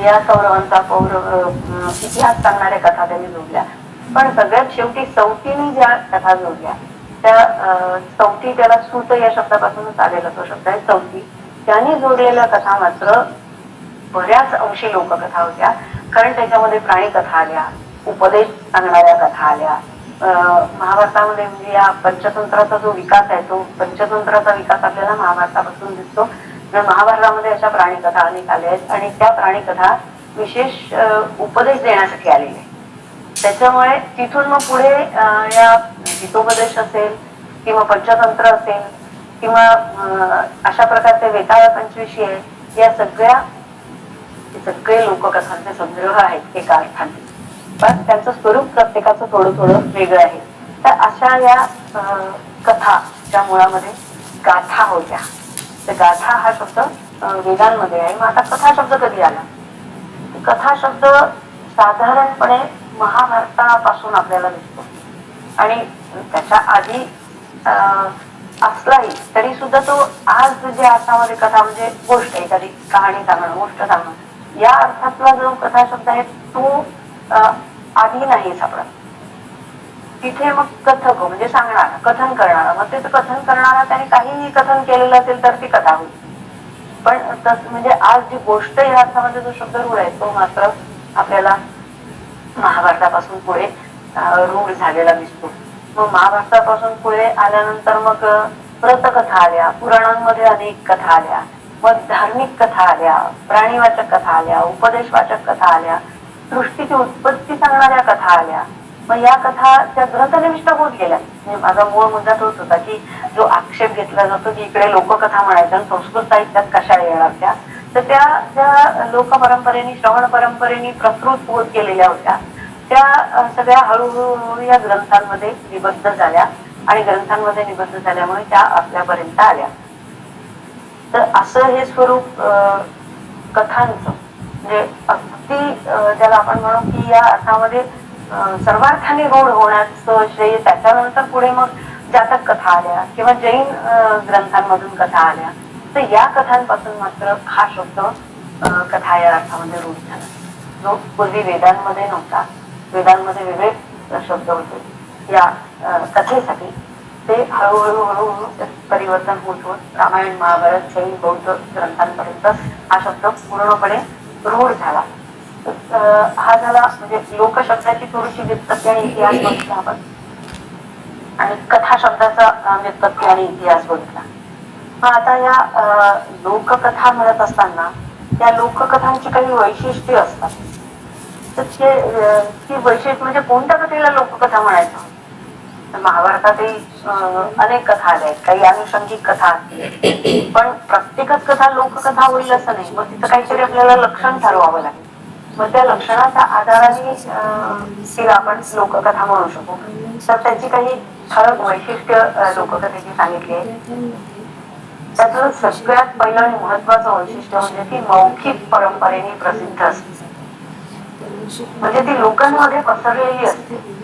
S2: या कौरवांचा इतिहास सांगणाऱ्या कथा त्यांनी जोडल्या. पण सगळ्यात शेवटी सौतीने ज्या कथा जोडल्या त्या सौती, त्याला सूत या शब्दापासूनच आलेला तो शब्द आहे सौती, त्यांनी जोडलेल्या कथा मात्र बऱ्याच अंशी लोककथा होत्या. कारण त्याच्यामध्ये प्राणी कथा आल्या, उपदेश सांगणाऱ्या कथा आल्या. महाभारतामध्ये म्हणजे या पंचतंत्राचा जो विकास आहे तो पंचतंत्राचा विकास आपल्याला महाभारतापासून दिसतो. महाभारतामध्ये अशा प्राणी कथा अनेक आल्या आहेत आणि त्या प्राणी कथा विशेष उपदेश देण्यासाठी आलेले. त्याच्यामुळे तिथून मग पुढे या हितोपदेश असेल किंवा पंचतंत्र असेल किंवा अशा प्रकारचे वेताळ पंचविषय आहे, या सगळे लोककथांचे संग्रह आहेत एका अर्थाने. पण त्यांचं स्वरूप प्रत्येकाचं थोडं थोडं वेगळं आहे. तर अशा या कथा ज्या मुळामध्ये गाथा होत्या, तर गाथा हा शब्द वेदांमध्ये आहे. मग आता कथा शब्द कधी आला, कथा शब्द साधारणपणे महाभारतापासून आपल्याला दिसतो. आणि त्याच्या आधी असलाही तरी सुद्धा तो आज जे अर्थामध्ये कथा म्हणजे गोष्ट, एखादी कहाणी सांगणं, गोष्ट सांगणं, या अर्थातला जो कथा शब्द आहे तो आधी नाही सापडत. तिथे मग कथक म्हणजे सांगणारा, कथन करणारा, मग ते कथन करणारा त्याने काहीही कथन केलेलं असेल तर ती कथा होईल. पण म्हणजे आज जी गोष्ट या अर्थामध्ये जो शब्द रूढ आहे तो मात्र आपल्याला महाभारतापासून पुढे रूढ झालेला दिसतो. मग महाभारतापासून पुढे आल्यानंतर मग व्रतकथा आल्या, पुराणांमध्ये अनेक कथा आल्या, मग धार्मिक कथा आल्या, प्राणीवाचक कथा आल्या, उपदेशवाचक कथा आल्या, सृष्टीची उत्पत्ती सांगणाऱ्या कथा आल्या. मग या कथा त्या ग्रंथनिविष्ट होत गेल्या. म्हणजे माझा मूळ मुद्दा तोच होता की जो आक्षेप घेतला जातो की इकडे लोककथा म्हणायच्या आणि संस्कृत साहित्यात कशा येणार त्या, तर त्या ज्या लोकपरंपरेने, श्रवण परंपरेने प्रसृत होत गेलेल्या होत्या त्या सगळ्या हळूहळू या ग्रंथांमध्ये निबद्ध झाल्या आणि ग्रंथांमध्ये निबद्ध झाल्यामुळे त्या आपल्यापर्यंत आल्या. तर असं हे स्वरूप कथांचं म्हणजे अगदी त्याला आपण म्हणू की या अर्थामध्ये सर्वार्थाने रूढ होण्याचं श्रेय त्याच्यानंतर पुढे मग जातक कथा आल्या किंवा जैन ग्रंथांमधून कथा आल्या, तर या कथांपासून मात्र हा शब्द कथा या अर्थामध्ये रूढ झाला, जो पूर्वी वेदांमध्ये नव्हता. वेदांमध्ये वेगळे शब्द होते या कथेसाठी. ते हळूहळू परिवर्तन होत होत रामायण, महाभारत, जैन, बौद्ध ग्रंथांपर्यंत हा शब्द पूर्णपणे रूढ झाला. हा झाला म्हणजे लोकशब्दाची थोडीशी व्युत्पत्ती आणि इतिहास बघितला आपण, आणि कथा शब्दाचा व्युत्पत्ती आणि इतिहास बघितला. मग आता या लोककथा म्हणत असताना त्या लोककथांची काही वैशिष्ट्ये असतात. तर ती वैशिष्ट्य म्हणजे कोणत्या कथेला लोककथा म्हणायचं? तर महाभारतातही अनेक कथा आल्या आहेत, काही अनुषंगिक कथा असतील, पण प्रत्येकच कथा लोककथा होईल असं नाही. मग तिथं काहीतरी आपल्याला लक्षण ठरवावं लागेल. मग त्या लक्षणाच्या आधाराने तिला आपण लोककथा म्हणू शकू. तर त्याची काही ठळक वैशिष्ट्य लोककथेची सांगितली आहे. त्यातलं सगळ्यात पहिलं आणि महत्वाचं वैशिष्ट्य म्हणजे ती मौखिक परंपरेने प्रसिद्ध असते, म्हणजे ती लोकांमध्ये पसरलेली असते.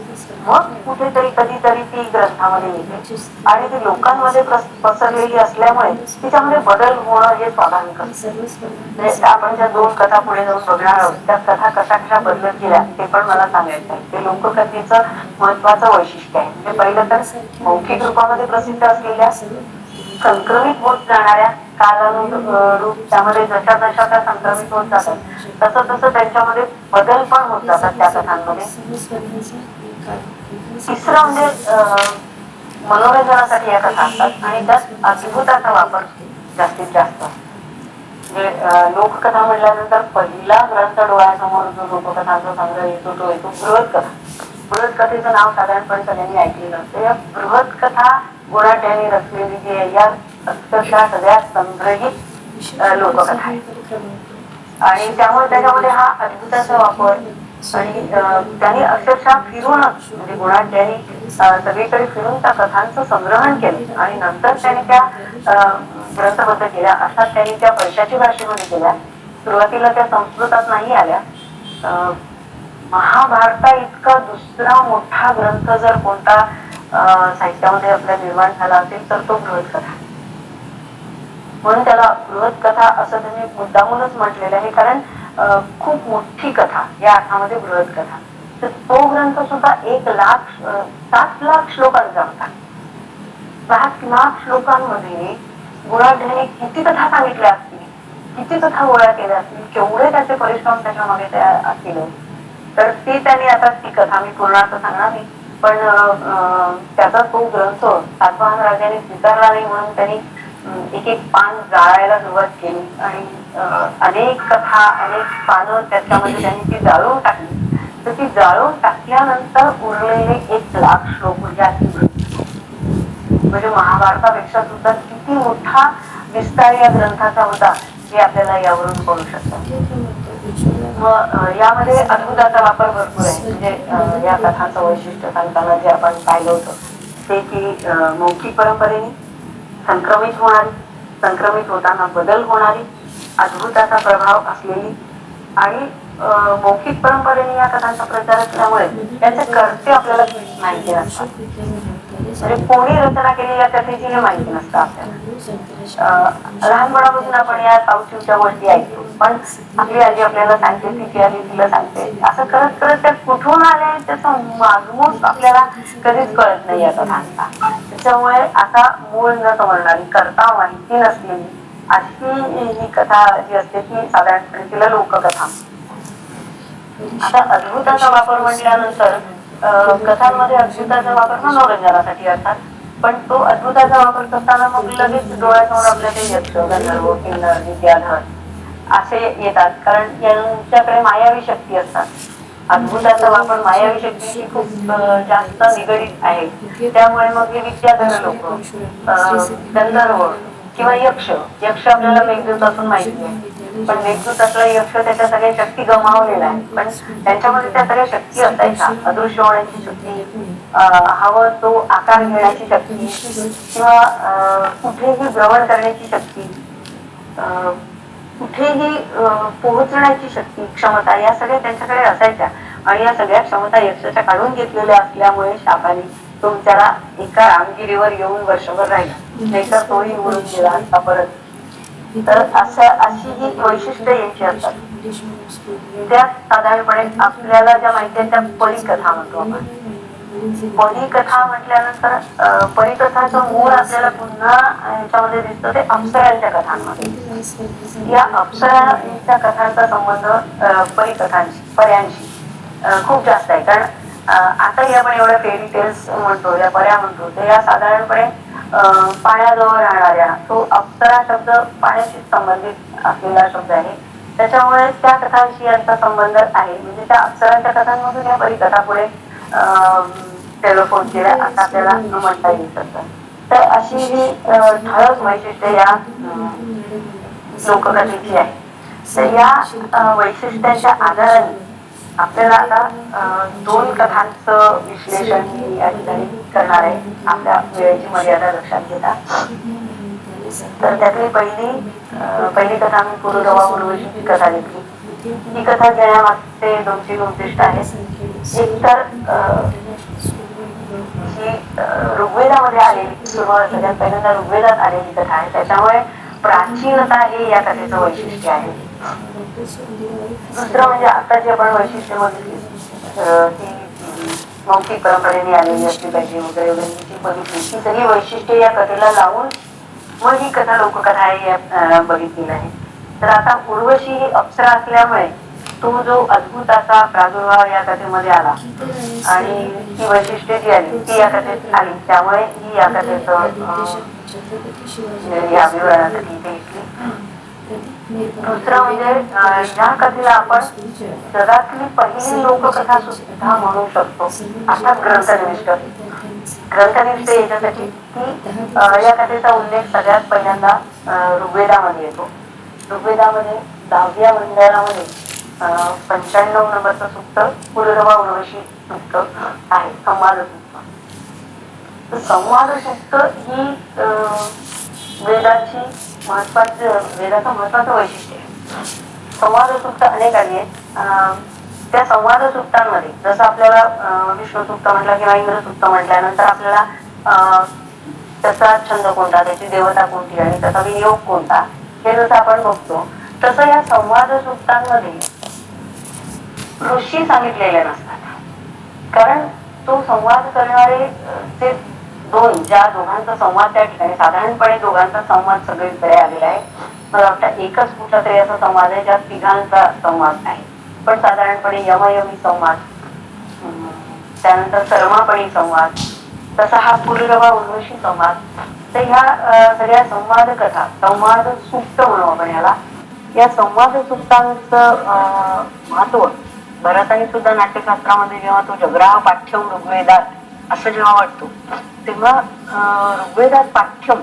S2: मग कुठेतरी कधीतरी ती ग्रंथामध्ये येते, आणि ती लोकांमध्ये पसरलेली असल्यामुळे तिच्यामध्ये बदल होणं हे स्वाभाविक असतं. आपण ज्या 2 कथा पुढे जाऊन बघणार आहोत, त्या कथा कशा कशा बदलत गेल्या ते पण मला सांगायचं आहे. ते लोककथेचं महत्वाचं वैशिष्ट्य आहे. म्हणजे पहिलं तर मौखिक रूपामध्ये प्रसिद्ध असलेल्या, संक्रमित होत जाणाऱ्या, कालानुरूप त्यामध्ये जशा जशा त्या संक्रमित होत जातात तसं तसं त्यांच्यामध्ये बदल पण होत जातात त्या कथांमध्ये. तिसरं म्हणजे मनोरंजनासाठी या कथा असतात, आणि त्यात अद्भुताचा वापर जास्तीत जास्त. म्हणजे लोककथा म्हटल्यानंतर पहिला ग्रंथ डोळ्यासमोर जो लोककथांचा संग्रह येतो तो येतो बृहत कथा. बृहत कथेचं नाव साधारणपणे सगळ्यांनी ऐकलेलं असतं. या बृहत कथा गोडाट्याने रचलेली जी आहे, या अक्षरशः सगळ्या संग्रहित लोककथा आहे, आणि त्यामुळे त्याच्यामध्ये हा अद्भुताचा वापर. आणि त्यांनी अक्षरशः फिरूनच, म्हणजे गुणाढ्यांनी सगळीकडे फिरून त्या कथांचं संग्रहण केलं, आणि नंतर त्यांनी त्या ग्रंथबद्ध केल्या. अर्थात त्यांनी त्या पैशाची भाषेमध्ये केल्या. सुरुवातीला त्या संस्कृतात नाही आल्या. महाभारता इतका दुसरा मोठा ग्रंथ जर कोणता साहित्यामध्ये आपल्या निर्माण झाला असेल तर तो बृहत कथा. म्हणून त्याला बृहत कथा असं त्यांनी मुद्दामूनच म्हटलेलं आहे, कारण खूप मोठी कथा या अर्थामध्ये बृहत कथा. तर तो ग्रंथ सुद्धा 7 लाख श्लोकांचा होता. 7 लाख श्लोकांमध्ये गुणाढ्याने किती कथा सांगितल्या असतील, किती कथा गोळा केल्या असतील, केवढे त्याचे परिश्रम त्याच्या मागे असतील. तर ती त्यांनी आता ती कथा मी पूर्ण असं सांगणार नाही, पण त्याचा तो ग्रंथ सातवाहन राजाने स्वीकारला नाही म्हणून त्यांनी एक एक पान जाळायला सुरुवात केली, आणि अनेक कथा, अनेक पानं त्याच्यामध्ये त्यांनी ती जाळून टाकली. तर ती जाळून टाकल्यानंतर उरलेले 1 लाख श्लोक म्हणजे महाभारतापेक्षा सुद्धा किती मोठा विस्तार या ग्रंथाचा होता हे आपल्याला यावरून कळू शकतं. मग यामध्ये अद्भुताचा वापर भरपूर आहे. म्हणजे या कथांचं वैशिष्ट्य सांगताना जे आपण पाहिलं होतं ते की मौखिक परंपरेने संक्रमित होणारी, संक्रमित होताना बदल होणारी, अद्भुताचा प्रभाव असलेली, आणि मौखिक परंपरेने या कथांचा प्रचार असल्यामुळे त्याचे कर्ते आपल्याला माहिती नसतात. म्हणजे कोणी रचना केलेल्या कथेची हे माहिती नसतं आपल्याला. लहानपणापासून आपण या साऊथच्या गोष्टी ऐकतो, पण आपली आजी आपल्याला सांगते, तिची आजी तिला सांगते, असं करत करत त्या कुठून आल्या त्याचा मागमूस आपल्याला कधीच कळत नाही या कथांचा. त्याच्यामुळे आता मूळ न समजणारी, करता माहिती नसलेली अशी ही कथा जी असते ती साधारणपणे तिला लोककथा. आता अद्भुताचा वापर म्हटल्यानंतर कथांमध्ये अद्भुताचा वापर मनोरंजनासाठी असतात, पण तो अद्भुताचा वापर करताना मग लगेच डोळ्यासमोर आपल्या ते यक्ष, गंधर्व, किन्नर, विद्याधर असे येतात, कारण यांच्याकडे मायावी शक्ती असतात. अद्भुताचा वापर मायावी शक्तीशी खूप जास्त निगडीत आहे. त्यामुळे मग हे विद्याधर लोक, गंधर्व किंवा यक्ष, यक्ष आपल्याला मेघदूत असून माहिती आहे, पण मेघदूत असला यक्ष त्याच्या सगळ्या शक्ती गमावलेल्या आहेत, पण त्यांच्यामध्ये त्या सगळ्या शक्ती असायच्या. अदृश्य होण्याची शक्ती, हवं तो आकार घेण्याची शक्ती, किंवा कुठेही भ्रमण करण्याची शक्ती, कुठेही पोहोचण्याची शक्ती, क्षमता, या सगळ्या त्यांच्याकडे असायच्या. आणि या सगळ्या क्षमता यक्षाच्या काढून घेतलेल्या असल्यामुळे शापाने तो बिचारा एका रामगिरीवर येऊन वर्षभर राहिला, नाहीतर तोही उडून गेला असता परत. तर अशी ही वैशिष्ट्य यांची असतात. त्या साधारणपणे आपल्याला ज्या माहिती आहे त्या परिकथा म्हणतो आपण. परिकथा म्हटल्यानंतर परिकथाचं मूळ आपल्याला पुन्हा याच्यामध्ये दिसतं ते अप्सरांच्या कथांमध्ये. या अप्सरांच्या कथांचा संबंध पर्यांशी खूप जास्त आहे. कारण आताही आपण एवढ्या फेरी टेल्स म्हणतो, या पर्या म्हणतो, तर या साधारणपणे पाण्याजवळ राहणाऱ्या, तो अप्सरा शब्द पाण्याशी संबंधित असलेला शब्द आहे. त्याच्यामुळे त्या कथांशी यांचा संबंध आहे. म्हणजे त्या अप्सरांच्या कथांमधून या परिकथा पुढे टेलिफोन केल्या असं आपल्याला म्हणता येऊ शकतं. तर अशी ही ठळक वैशिष्ट्य या लोककथेची आहे. तर या वैशिष्ट्यांच्या आधाराने आपल्याला आता दोन कथांचं विश्लेषण मी या ठिकाणी करणार आहे, आपल्या वेळेची मर्यादा लक्षात घेता. तर त्यातली पहिली कथा मी पुरुरवा उर्वशी कथा घेतली. ही कथा घेण्यामागचे 2-3 उद्दिष्ट आहेत. एक तर ही ऋग्वेदामध्ये आलेली, सुरुवात सगळ्यात पहिल्यांदा ऋग्वेदात आलेली कथा आहे, त्याच्यामुळे प्राचीनता हे या कथेचं वैशिष्ट्य आहे. दुसरं म्हणजे आता जी आपण वैशिष्ट्य बघितली ती मौखिक परंपरेने आलेली असली पाहिजे वगैरे वगैरे जी बघितली, ती सगळी वैशिष्ट्य या कथेला लावून मग ही कथा लोककथा आहे बघितलेली आहे. तर आता उर्वशी ही अप्सरा असल्यामुळे तो जो अद्भुत असा प्रादुर्भाव या कथेमध्ये आला आणि ही वैशिष्ट्ये जी आली ती या कथेत आली, त्यामुळे ही या कथेचं या विवरणासाठी इथे घेतली. दुसरं म्हणजे या कथेला आपण जगातली पहिली लोककथा सुद्धा म्हणू शकतो, अर्थात ग्रंथनिष्ठ याच्यासाठी की या कथेचा उल्लेख सगळ्यात पहिल्यांदा ऋग्वेदामध्ये येतो. ऋग्वेदामध्ये 10व्या मंडळामध्ये 95 नंबरचं सूक्त पुरुरवा उर्वशी सूक्त आहे, संवाद सूक्त. तर संवाद सूक्त ही वेदाचं महत्वाचं वैशिष्ट्य आहे. संवाद सूक्त अनेक आली आहेत. त्या संवाद सूक्तांमध्ये जसं आपल्याला विष्णू सूक्त म्हटलं किंवा इंद्र सूक्त म्हटल्यानंतर आपल्याला त्याचा छंद कोणता, त्याची देवता कोणती आणि त्याचा विनियोग कोणता हे जसं आपण बघतो, तसं या संवाद सूक्तांमध्ये ऋषी सांगितलेले नसतात. कारण तो संवाद करणारे ते ज्या दोघांचा संवाद त्या ठिकाणी साधारणपणे दोघांचा संवाद सगळीकडे आलेला आहे. मला वाटतं एकच कुठला तरी असा संवाद आहे ज्यात तिघांचा संवाद आहे, पण साधारणपणे यमयमी संवाद, त्यानंतर सर्मापणी संवाद, तसा हा पुरुरवा उर्वशी संवाद. तर ह्या सगळ्या संवाद कथा, संवाद सूक्त म्हणू आपण याला, या संवाद सूक्तांचं महत्व भरताने सुद्धा नाट्यशास्त्रामध्ये जेव्हा तो जगराह पाठ्यम ऋग्वेदात असं जेव्हा वाटतो, तेव्हा ऋग्वेदात पाठ्यम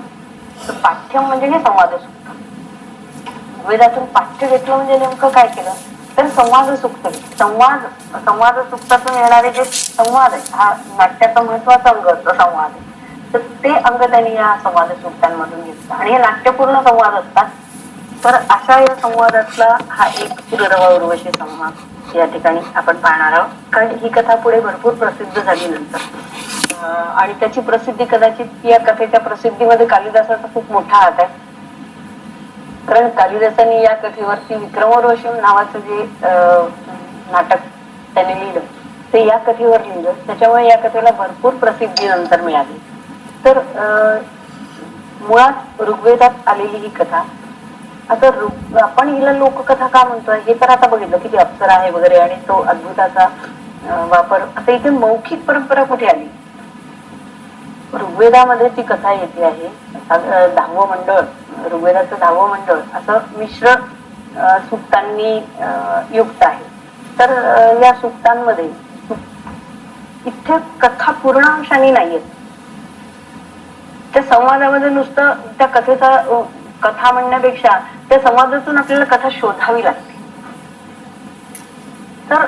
S2: म्हणजे हे संवाद सूक्त. ऋग्वेदातून पाठ्य घेतलं म्हणजे नेमकं काय केलं तर संवाद सूक्त. संवाद सूक्तातून येणारे जे संवाद आहे, हा नाट्याचा महत्वाचा अंग संवाद आहे, तर ते अंग त्यांनी या संवाद सूक्तांमधून घेतलं आणि हे नाट्यपूर्ण संवाद असतात. तर अशा या संवादातला हा एक पुरुरवा उर्वशी संवाद या ठिकाणी आपण पाहणार आहोत. कारण ही कथा पुढे भरपूर प्रसिद्ध झाली नंतर आणि त्याची प्रसिद्धी कदाचित या कथेच्या प्रसिद्धीमध्ये कालिदासाचा खूप मोठा हात आहे. कारण कालिदासांनी या कथेवरती विक्रमोर्वशीम नावाचं जे नाटक त्याने लिहिलं ते या कथेवर लिहिलं, त्याच्यामुळे या कथेला भरपूर प्रसिद्धी नंतर मिळाली. तर मुळात ऋग्वेदात आलेली ही कथा, आता आपण हिला लोककथा का म्हणतोय हे तर आता बघितलं की ती अप्सरा आहे वगैरे आणि तो अद्भुताचा वापर. आता इथे मौखिक परंपरा कुठे आली? ऋग्वेदामध्ये ती कथा येते आहे. 10वं मंडळ, ऋग्वेदाचं 10वं मंडळ असं मिश्र सूक्तांनी युक्त आहे. तर या सूक्तांमध्ये इथे कथा पूर्ण अंशाने नाहीयेत. त्या संवादामध्ये नुसतं त्या कथेचा कथा म्हणण्यापेक्षा त्या संवादातून आपल्याला कथा शोधावी लागते. तर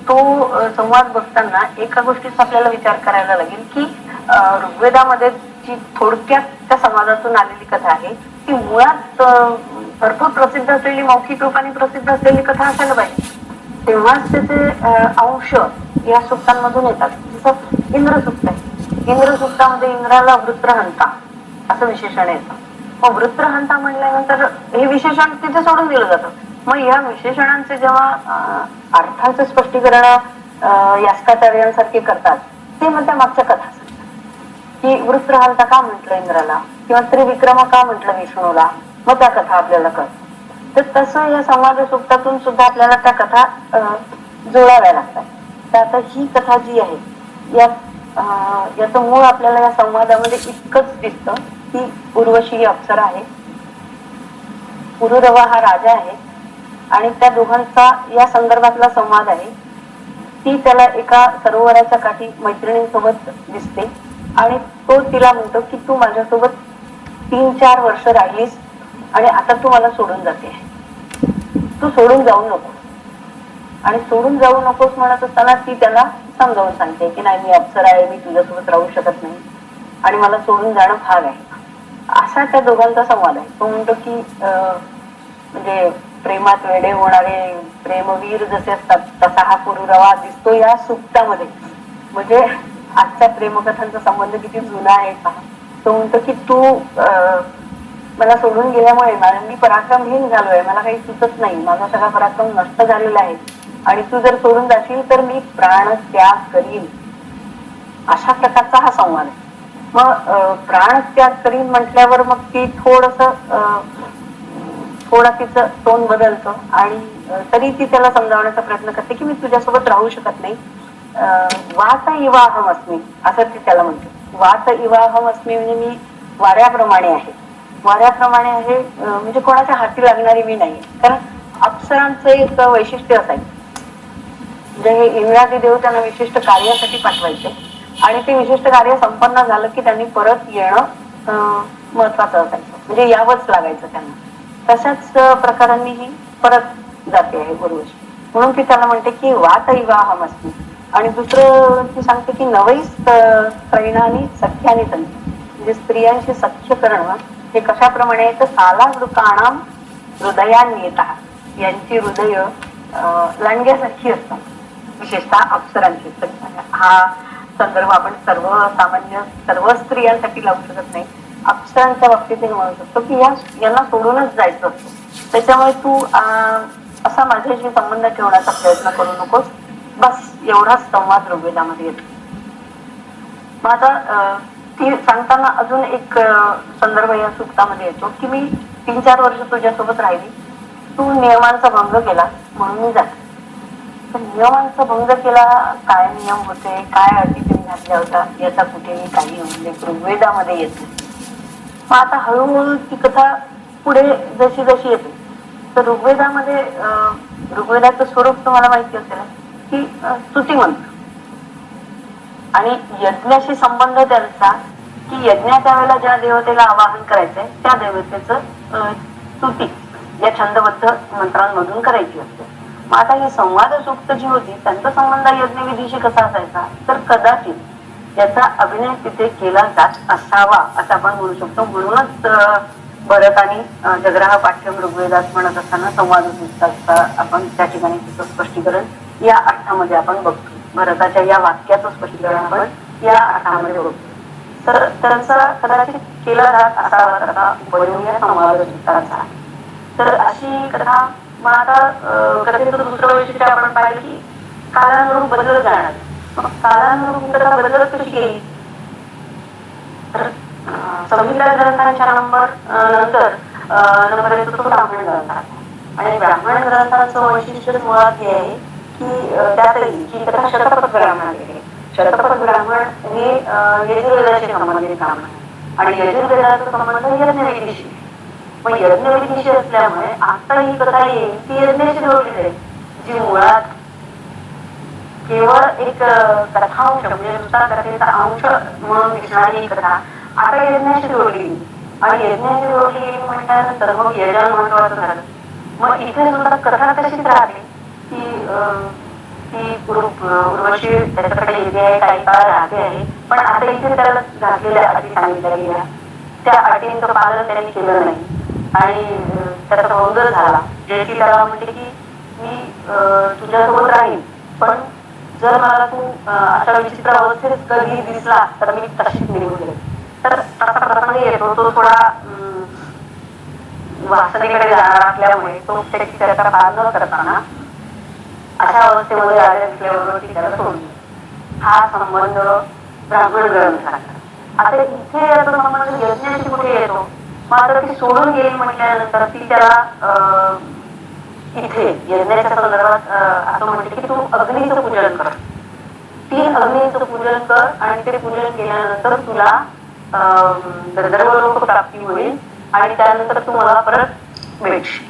S2: तो संवाद बघताना एका गोष्टीचा आपल्याला विचार करायला लागेल की ऋग्वेदामध्ये जी थोडक्यात त्या संवादातून आलेली कथा आहे ती मुळात भरपूर प्रसिद्ध असलेली, मौखिक रूपाने प्रसिद्ध असलेली कथा असायला पाहिजे. तेव्हाच त्याचे अंश या सुक्तांमधून येतात. जसं इंद्र सुक्त आहे, इंद्र सुक्तामध्ये इंद्राला वृत्रहंता असं विशेषण येतं. मग वृत्रहंता म्हणल्यानंतर हे विशेषण तिथे सोडून दिलं जातं. मग या विशेषणांचे जेव्हा अर्थाचं स्पष्टीकरण यास्काचार्यांसारखे करतात, ते मग त्या मागच्या कथा सांगतात की वृत्रहंता का म्हटलं इंद्राला किंवा त्रिविक्रम का म्हटलं विष्णूला, मग त्या कथा आपल्याला कळतात. तर तसं या संवाद सुक्तातून सुद्धा आपल्याला त्या कथा जोडाव्या लागतात. तर आता ही कथा जी आहे याचं मूळ आपल्याला या संवादामध्ये इतकंच दिसतं की उर्वशी ही अप्सरा आहे, पुरुरवा हा राजा आहे आणि त्या दोघांचा या संदर्भातला संवाद आहे. ती त्याला एका सरोवराच्या काठी मैत्रिणींसोबत दिसते आणि तो तिला म्हणतो की तू माझ्यासोबत 3-4 वर्ष राहिलीस आणि आता तू मला सोडून जाते, तू सोडून जाऊ नकोस. आणि सोडून जाऊ नकोस म्हणत असताना ती त्याला समजावून सांगते की नाही, मी अप्सरा आहे, मी तुझ्यासोबत राहू शकत नाही आणि मला सोडून जाणं भाग आहे. असा त्या दोघांचा संवाद आहे. तो म्हणतो की म्हणजे प्रेमात वेडे होणारे प्रेमवीर जसे असतात तसा हा पुरुरवा दिसतो या सुक्तामध्ये. म्हणजे आजच्या प्रेमकथांचा संबंध किती जुना आहे पहा. तो म्हणतो की तू मला सोडून गेल्यामुळे मी पराक्रमहीन झालोय, मला काही सुचत नाही, माझा सगळा पराक्रम नष्ट झालेला आहे आणि तू जर सोडून जाशील तर मी प्राण त्याग करीन. अशा प्रकारचा हा संवाद आहे. मग प्राण त्याग करीन म्हटल्यावर मग ती थोडा तिचं टोन बदलतं आणि तरी ती त्याला समजावण्याचा प्रयत्न करते की मी तुझ्यासोबत राहू शकत नाही. वात इवाहम अस्मी असं ती त्याला म्हणते. वात इवाहम अस्मी म्हणजे मी वाऱ्याप्रमाणे आहे, वाऱ्याप्रमाणे आहे म्हणजे कोणाच्या हाती लागणारी मी नाही. कारण अप्सरांचं एक वैशिष्ट्य असायचं, म्हणजे हे इंद्रादी देव त्यांना विशिष्ट कार्यासाठी पाठवायचे आणि ते विशिष्ट कार्य संपन्न झालं की त्यांनी परत येणं महत्वाचं असायचं, म्हणजे यावंच लागायचं त्यांना. तशाच प्रकारांनी ही परत जाते आहे उर्वशी. म्हणून ती त्याला म्हणते की वात इवाहम अस्मी. आणि दुसरं ती सांगते की नवैस त्रैणानी सख्यानी संती, म्हणजे स्त्रियांशी सख्य करणं हे कशाप्रमाणे तर सालावृकाणाम हृदयान्येतः, यांची हृदय लांडग्यासारखी असतात, विशेषतः अप्सरांची. हा संदर्भ आपण सर्व स्त्रियांसाठी लावू शकत नाही, अप्सरांच्या बाबतीत हे म्हणू शकतो की यांना सोडूनच जायचं असतं, त्याच्यामुळे तू असा माझ्याशी संबंध ठेवण्याचा प्रयत्न करू नकोस. बस एवढाच संवाद ऋग्वेदामध्ये येतो. मग आता ती सांगताना अजून एक संदर्भ या सुक्तामध्ये येतो की मी 3-4 वर्ष तुझ्यासोबत राहिली, तू नियमांचा भंग केला म्हणून मी जाते. तर नियमांचा भंग केला, काय नियम होते, काय अटी तुम्ही घातल्या होत्या याचा कुठेही काही उल्लेख ऋग्वेदामध्ये येतो. मग आता हळूहळू ती कथा पुढे जशी जशी येते तर ऋग्वेदामध्ये ऋग्वेदाचं स्वरूप तुम्हाला माहिती असेल की स्तुतिमंत्र आणि यज्ञाशी संबंध त्यांचा की यज्ञाच्या वेळेला ज्या देवतेला आवाहन करायचंय त्या देवतेचं स्तुती या छंदबद्ध मंत्रांमधून करायची असते. मग आता ही संवाद सूक्त जी होती त्यांचा संबंध यज्ञविधीशी कसा असायचा तर कदाचित याचा अभिनय तिथे केला जात असावा असं आपण म्हणू शकतो. म्हणूनच भरताने जग्राह पाठ्यम ऋग्वेदात म्हणत असताना संवाद सूक्ताचा आपण त्या ठिकाणी तिचं स्पष्टीकरण या अर्थामध्ये आपण बघतो. भरताच्या या वाक्याचं स्पष्टीकरण आपण या अर्थामध्ये बघतो. तर त्यांचा कदाचित केला जात असावा तसा उपयोग या संवाद सूक्ताचा. तर अशी कथा. मग आता कथेचं दुसरं वैशिष्ट्य आपण पाहिलं की कालानुरूप बदलत जाणार. मग कालानुरूप कथा बदलत कशी गेली तर संहिता ग्रंथांच्या नंबर येतो तो ब्राह्मण ग्रंथात आणि ब्राह्मण ग्रंथांचं वैशिष्ट्य मुळात हे आहे की त्यातही ही कथा शतपथ ब्राह्मण आहे. शतपथ ब्राह्मण हे यजुर्वेदाशी संबंधित ब्राह्मण आणि यजुर्वेदाचा संबंध यज्ञविधीशी. मग यज्ञविधीशी असल्यामुळे आता ही कथा येईल ती यज्ञाशी जोडली जाईल, जी मुळात केवळ एक कथांश म्हणजे नुसता कथेचा अंश म्हणून दिसणारी ही कथा आता यज्ञाशी जोडली आणि यज्ञाशी जोडली म्हटल्यानंतर मग यजन महत्वाचं झालं. मग इथे सुद्धा कथा तशीच राहते की उर्वशी त्याच्याकडे येते आहे, काही काळ राहते आहे, पण आता इथे त्याला घातलेल्या अटी सांगितल्या गेल्या, त्या अटींचं पालन त्यांनी केलं नाही आणि त्याचा भंग झाला. ज्याची त्याला म्हणजे की मी तुझ्यासोबत राहीन, पण जर मला तू अशा विचित्र अवस्थेत कधी दिसला तर मी तशीच निघून गेले. तर असा प्रसंग येतो, तो थोडा वासनेकडे जाणार असल्यामुळे तो त्याची चर्चा फार न करताना अशा अवस्थेमध्ये राजा दिसल्याबरोबर ती त्याला सोडली. हा संबंध ब्राह्मण ग्रंथाचा. आता इथे याचा संबंध यज्ञाशी कुठे येतो? मात्र ती सोडून गेली म्हटल्यानंतर ती त्याला इथे यज्ञाच्या संदर्भात असं म्हणते की तू अग्नीचं पूजन कर, 3 अग्नीचं पूजन कर आणि ते पूजन केल्यानंतर तुला गंधर्व लोक प्राप्ती होईल आणि त्यानंतर तू मला परत भेटशील.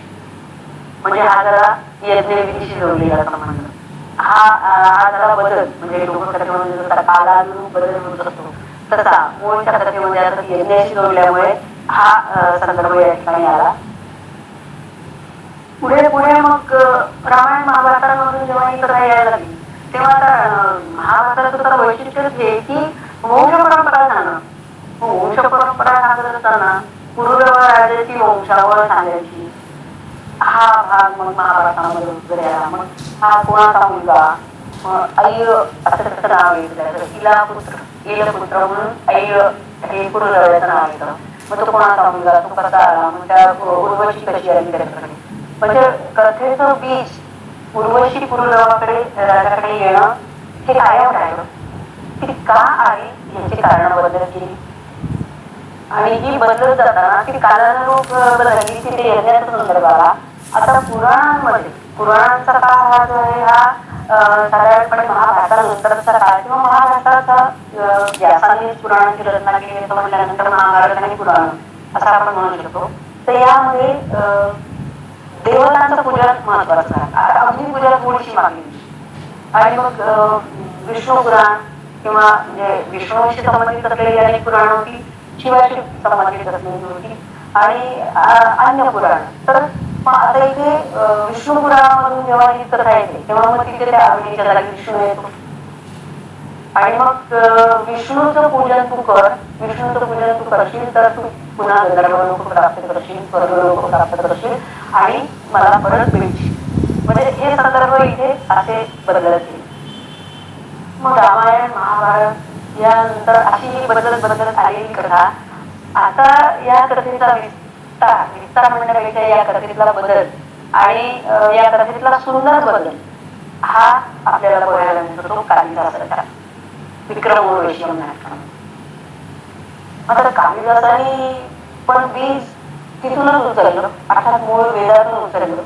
S2: म्हणजे हा जरा यज्ञविधीशी जोडलेला संबंध. हा जरा बदल, म्हणजे लोककथेमध्ये जसा कालानुरूप बदल होत असतो तसा मूळच्या कथेमध्ये आता यज्ञाशी जोडल्यामुळे हा संदर्भ या ठिकाणी आला. पुढे पुढे मग रामायण महाभारतामधून जेव्हा ही कथा यायला लागली तेव्हा आता महाभारताचं तर वैशिष्ट्यच हे की वंश परंपरा सांगणं. वंश परंपरा सांगत असताना पूर्व राजाची वंशावळ सांगायची. हा भाग मग महाभारतामध्ये वगैरे आला. मग हा कोणाचा मुलगा, अय्य असं त्याचं नाव येतं, इला पुत्र म्हणून अय्य हे पुरुषाचं नाव येतं. मग तो कोणाचा मुलगा, तो कसा आला, मग त्या उर्वशी कशी आली त्याच्याकडे. म्हणजे कथेचं बीज उर्वशी पुरुषाकडे राजाकडे येणं हे कायम राहिलं. ती का आली याची कारण बदलत गेली आणि ही बदलत जाताना ती कालानुरूप बदलली. तिथे यज्ञाचा संदर्भ आला. आता पुराणांचा काळ हा जो आहे हा साधारणपणे महाभारतानंतरचा काळ किंवा महाभारताचा व्यासाने पुराणांची रचना केली असं म्हटल्यानंतर महाभारत आणि पुराण असं आपण म्हणू शकतो. तर यामध्ये देवतांचं पूजन महत्वाचं आहे. अग्निपूजा थोडीशी मागली आणि मग विष्णू पुराण किंवा म्हणजे विष्णूशी संबंधित असलेली अनेक पुराण होती, शिवाशी संबंधित असलेली होती आणि अन्य पुराण. तर आता इथे विष्णू पुराणामधून जेव्हा ही कथा येते तेव्हा मग तिथे त्या अग्नीच्या जागी विष्णू येतो आणि मग विष्णूचं पूजन तू कर. विष्णूचं पूजन तू करशील तर तू पुन्हा गंधर्व लोक प्राप्त करशील, स्वर्ग लोक प्राप्त करशील आणि मला परत मिळशील. म्हणजे हे संदर्भ इथे असे बदलत गेले. मग रामायण महाभारत यानंतर अशी बदलत आलेली कथा. आता या कथेचा विस्तार म्हणण्यापेक्षा या कथेतला बदल आणि या कथेतला सुंदर बदल हा आपल्याला बघायला मिळतो तो कालिदासाचा विक्रम उर्वशी नाटकामध्ये. आता कालिदासाने पण बीज तिथूनच उचललं, अर्थात मूळ वेदातून उचललं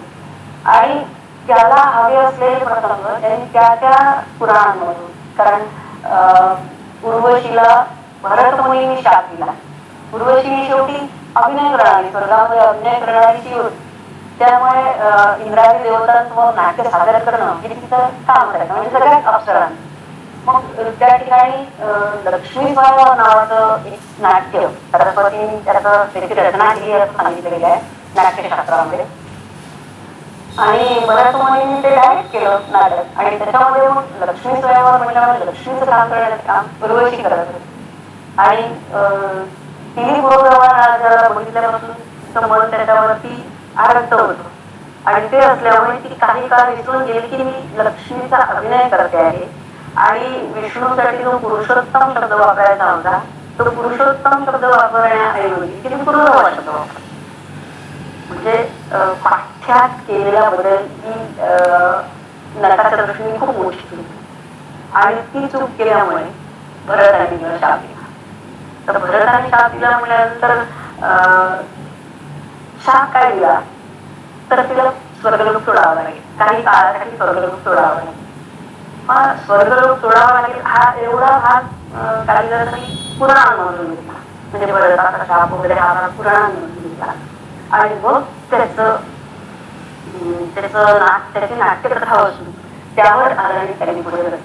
S2: आणि त्याला हवे असलेले प्रसंग त्यांनी त्या पुराणांमधून. कारण उर्वशीला भरत मुनींनी शाप दिला. उर्वशी शेवटी अभिनय करणारी, स्वर्गामध्ये अभिनय करणारी ती होती. त्यामुळे इंद्रादी देवतांसमोर नाट्य सादर करणं हे तिचं काम करायचं, म्हणजे सगळ्यात अप्सरांनी. मग त्या ठिकाणी लक्ष्मी स्वयंवर नावाचं एक नाट्य सरस्वतींनी त्याची रचना केली असं सांगितलेलं आहे नाट्यशास्त्रामध्ये. आणि भरत मुनींनी ते डायरेक्ट केलं नाटक आणि त्याच्यामध्ये मग लक्ष्मी स्वयंवर म्हटल्यामुळे लक्ष्मीचं काम करण्याचं काम उर्वशी करत होते. आणि तिन्ही पुरोगावाला बघितल्यापासून मन त्याच्यावरती आरक्त होतं आणि ते असल्यामुळे ती काही काळ विसरून गेली की मी लक्ष्मीचा अभिनय करते आहे आणि विष्णूसाठी जो पुरुषोत्तम शब्द वापरायचा होता तो पुरुषोत्तम शब्द वापरण्याऐवजी तिने पुरोगावा शब्द वापरला. म्हणजे पाठ्यात केलेला बदल ही नटाच्या दृष्टीने खूप मोठी चूक आणि ती चूक केल्यामुळे भरताने तिला शाप दिला. तर भरताने शाप दिला म्हटल्यानंतर शाप काय दिला तर तिला स्वर्गलोक सोडावा लागेल, काही काळासाठी स्वर्गलोक सोडावा लागेल. मग स्वर्गलोक सोडावा लागेल हा एवढा भाग कालिदासाने पुराणांमधून घेतला. म्हणजे भरताचा शाप वगैरे हा भाग पुराणांमधून घेतला आणि मग त्याची नाट्यकथा असून त्यावर आधारित त्यांनी पुढे रचली.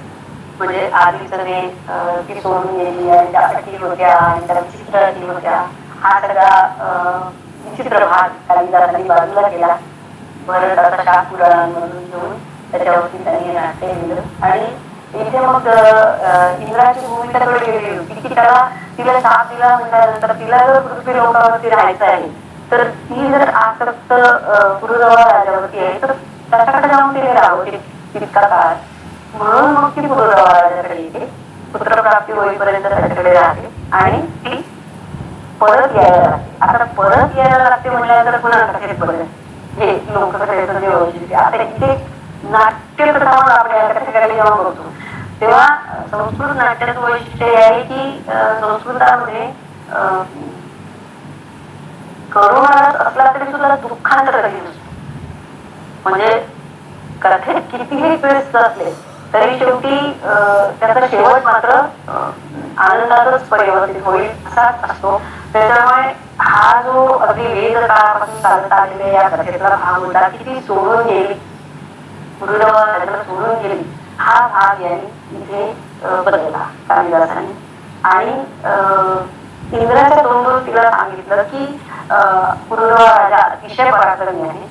S2: म्हणजे आधी सगळे ती सोडून गेली आणि त्या अटी होत्या आणि त्या विचित्र अटी होत्या, हा सगळा विचित्र भाग कालिदासांनी बाजूला केला. भरताचा शाप पुराणांमधून घेऊन त्याच्यावरती त्यांनी नाट्य लिहिलं आणि इथे मग इंद्राची भूमिका थोडी वेगळी होती की तिला शाप दिला म्हटल्यानंतर तिला जर पृथ्वी लोकावरती राहायचं आहे तर ती जर आसक्त पुरुषावा राजावरती आहे तर त्याच्याकडे जाऊन ते राहावं तितका काळ, म्हणून मग ती पुत्रराजाकडे येते. पुत्रप्राप्ती होईपर्यंत त्याच्याकडे राहते आणि ती परत यायला लागते. आता परत यायला लागते म्हटल्यानंतर पुन्हा कथेत बदल, हे लोककथेचं जे वैशिष्ट्य. आता इथे नाट्यकथा आपण या कथेकडे जेव्हा बघतो तेव्हा संस्कृत नाट्याचं वैशिष्ट्य हे आहे की संस्कृतामध्ये करुणारस असला तरी सुद्धा दुःखांत कधी नसतो. म्हणजे कथेत कितीही ट्विस्ट असले तरी शेवटी त्याचा शेवट मात्र आनंदातच परिवर्तित होईल असाच असतो. त्याच्यामुळे हा जो अगदी वेद काळापासून चालत आलेल्या या कथेतला भाग होता की ती सोडून गेली, सोडून गेली, हा भाग यांनी इथे बदलला कालिदासाने. आणि इंद्राच्या तोंडून तिला सांगितलं की पुरुरवा राजा अतिशय पराक्रमी आहे,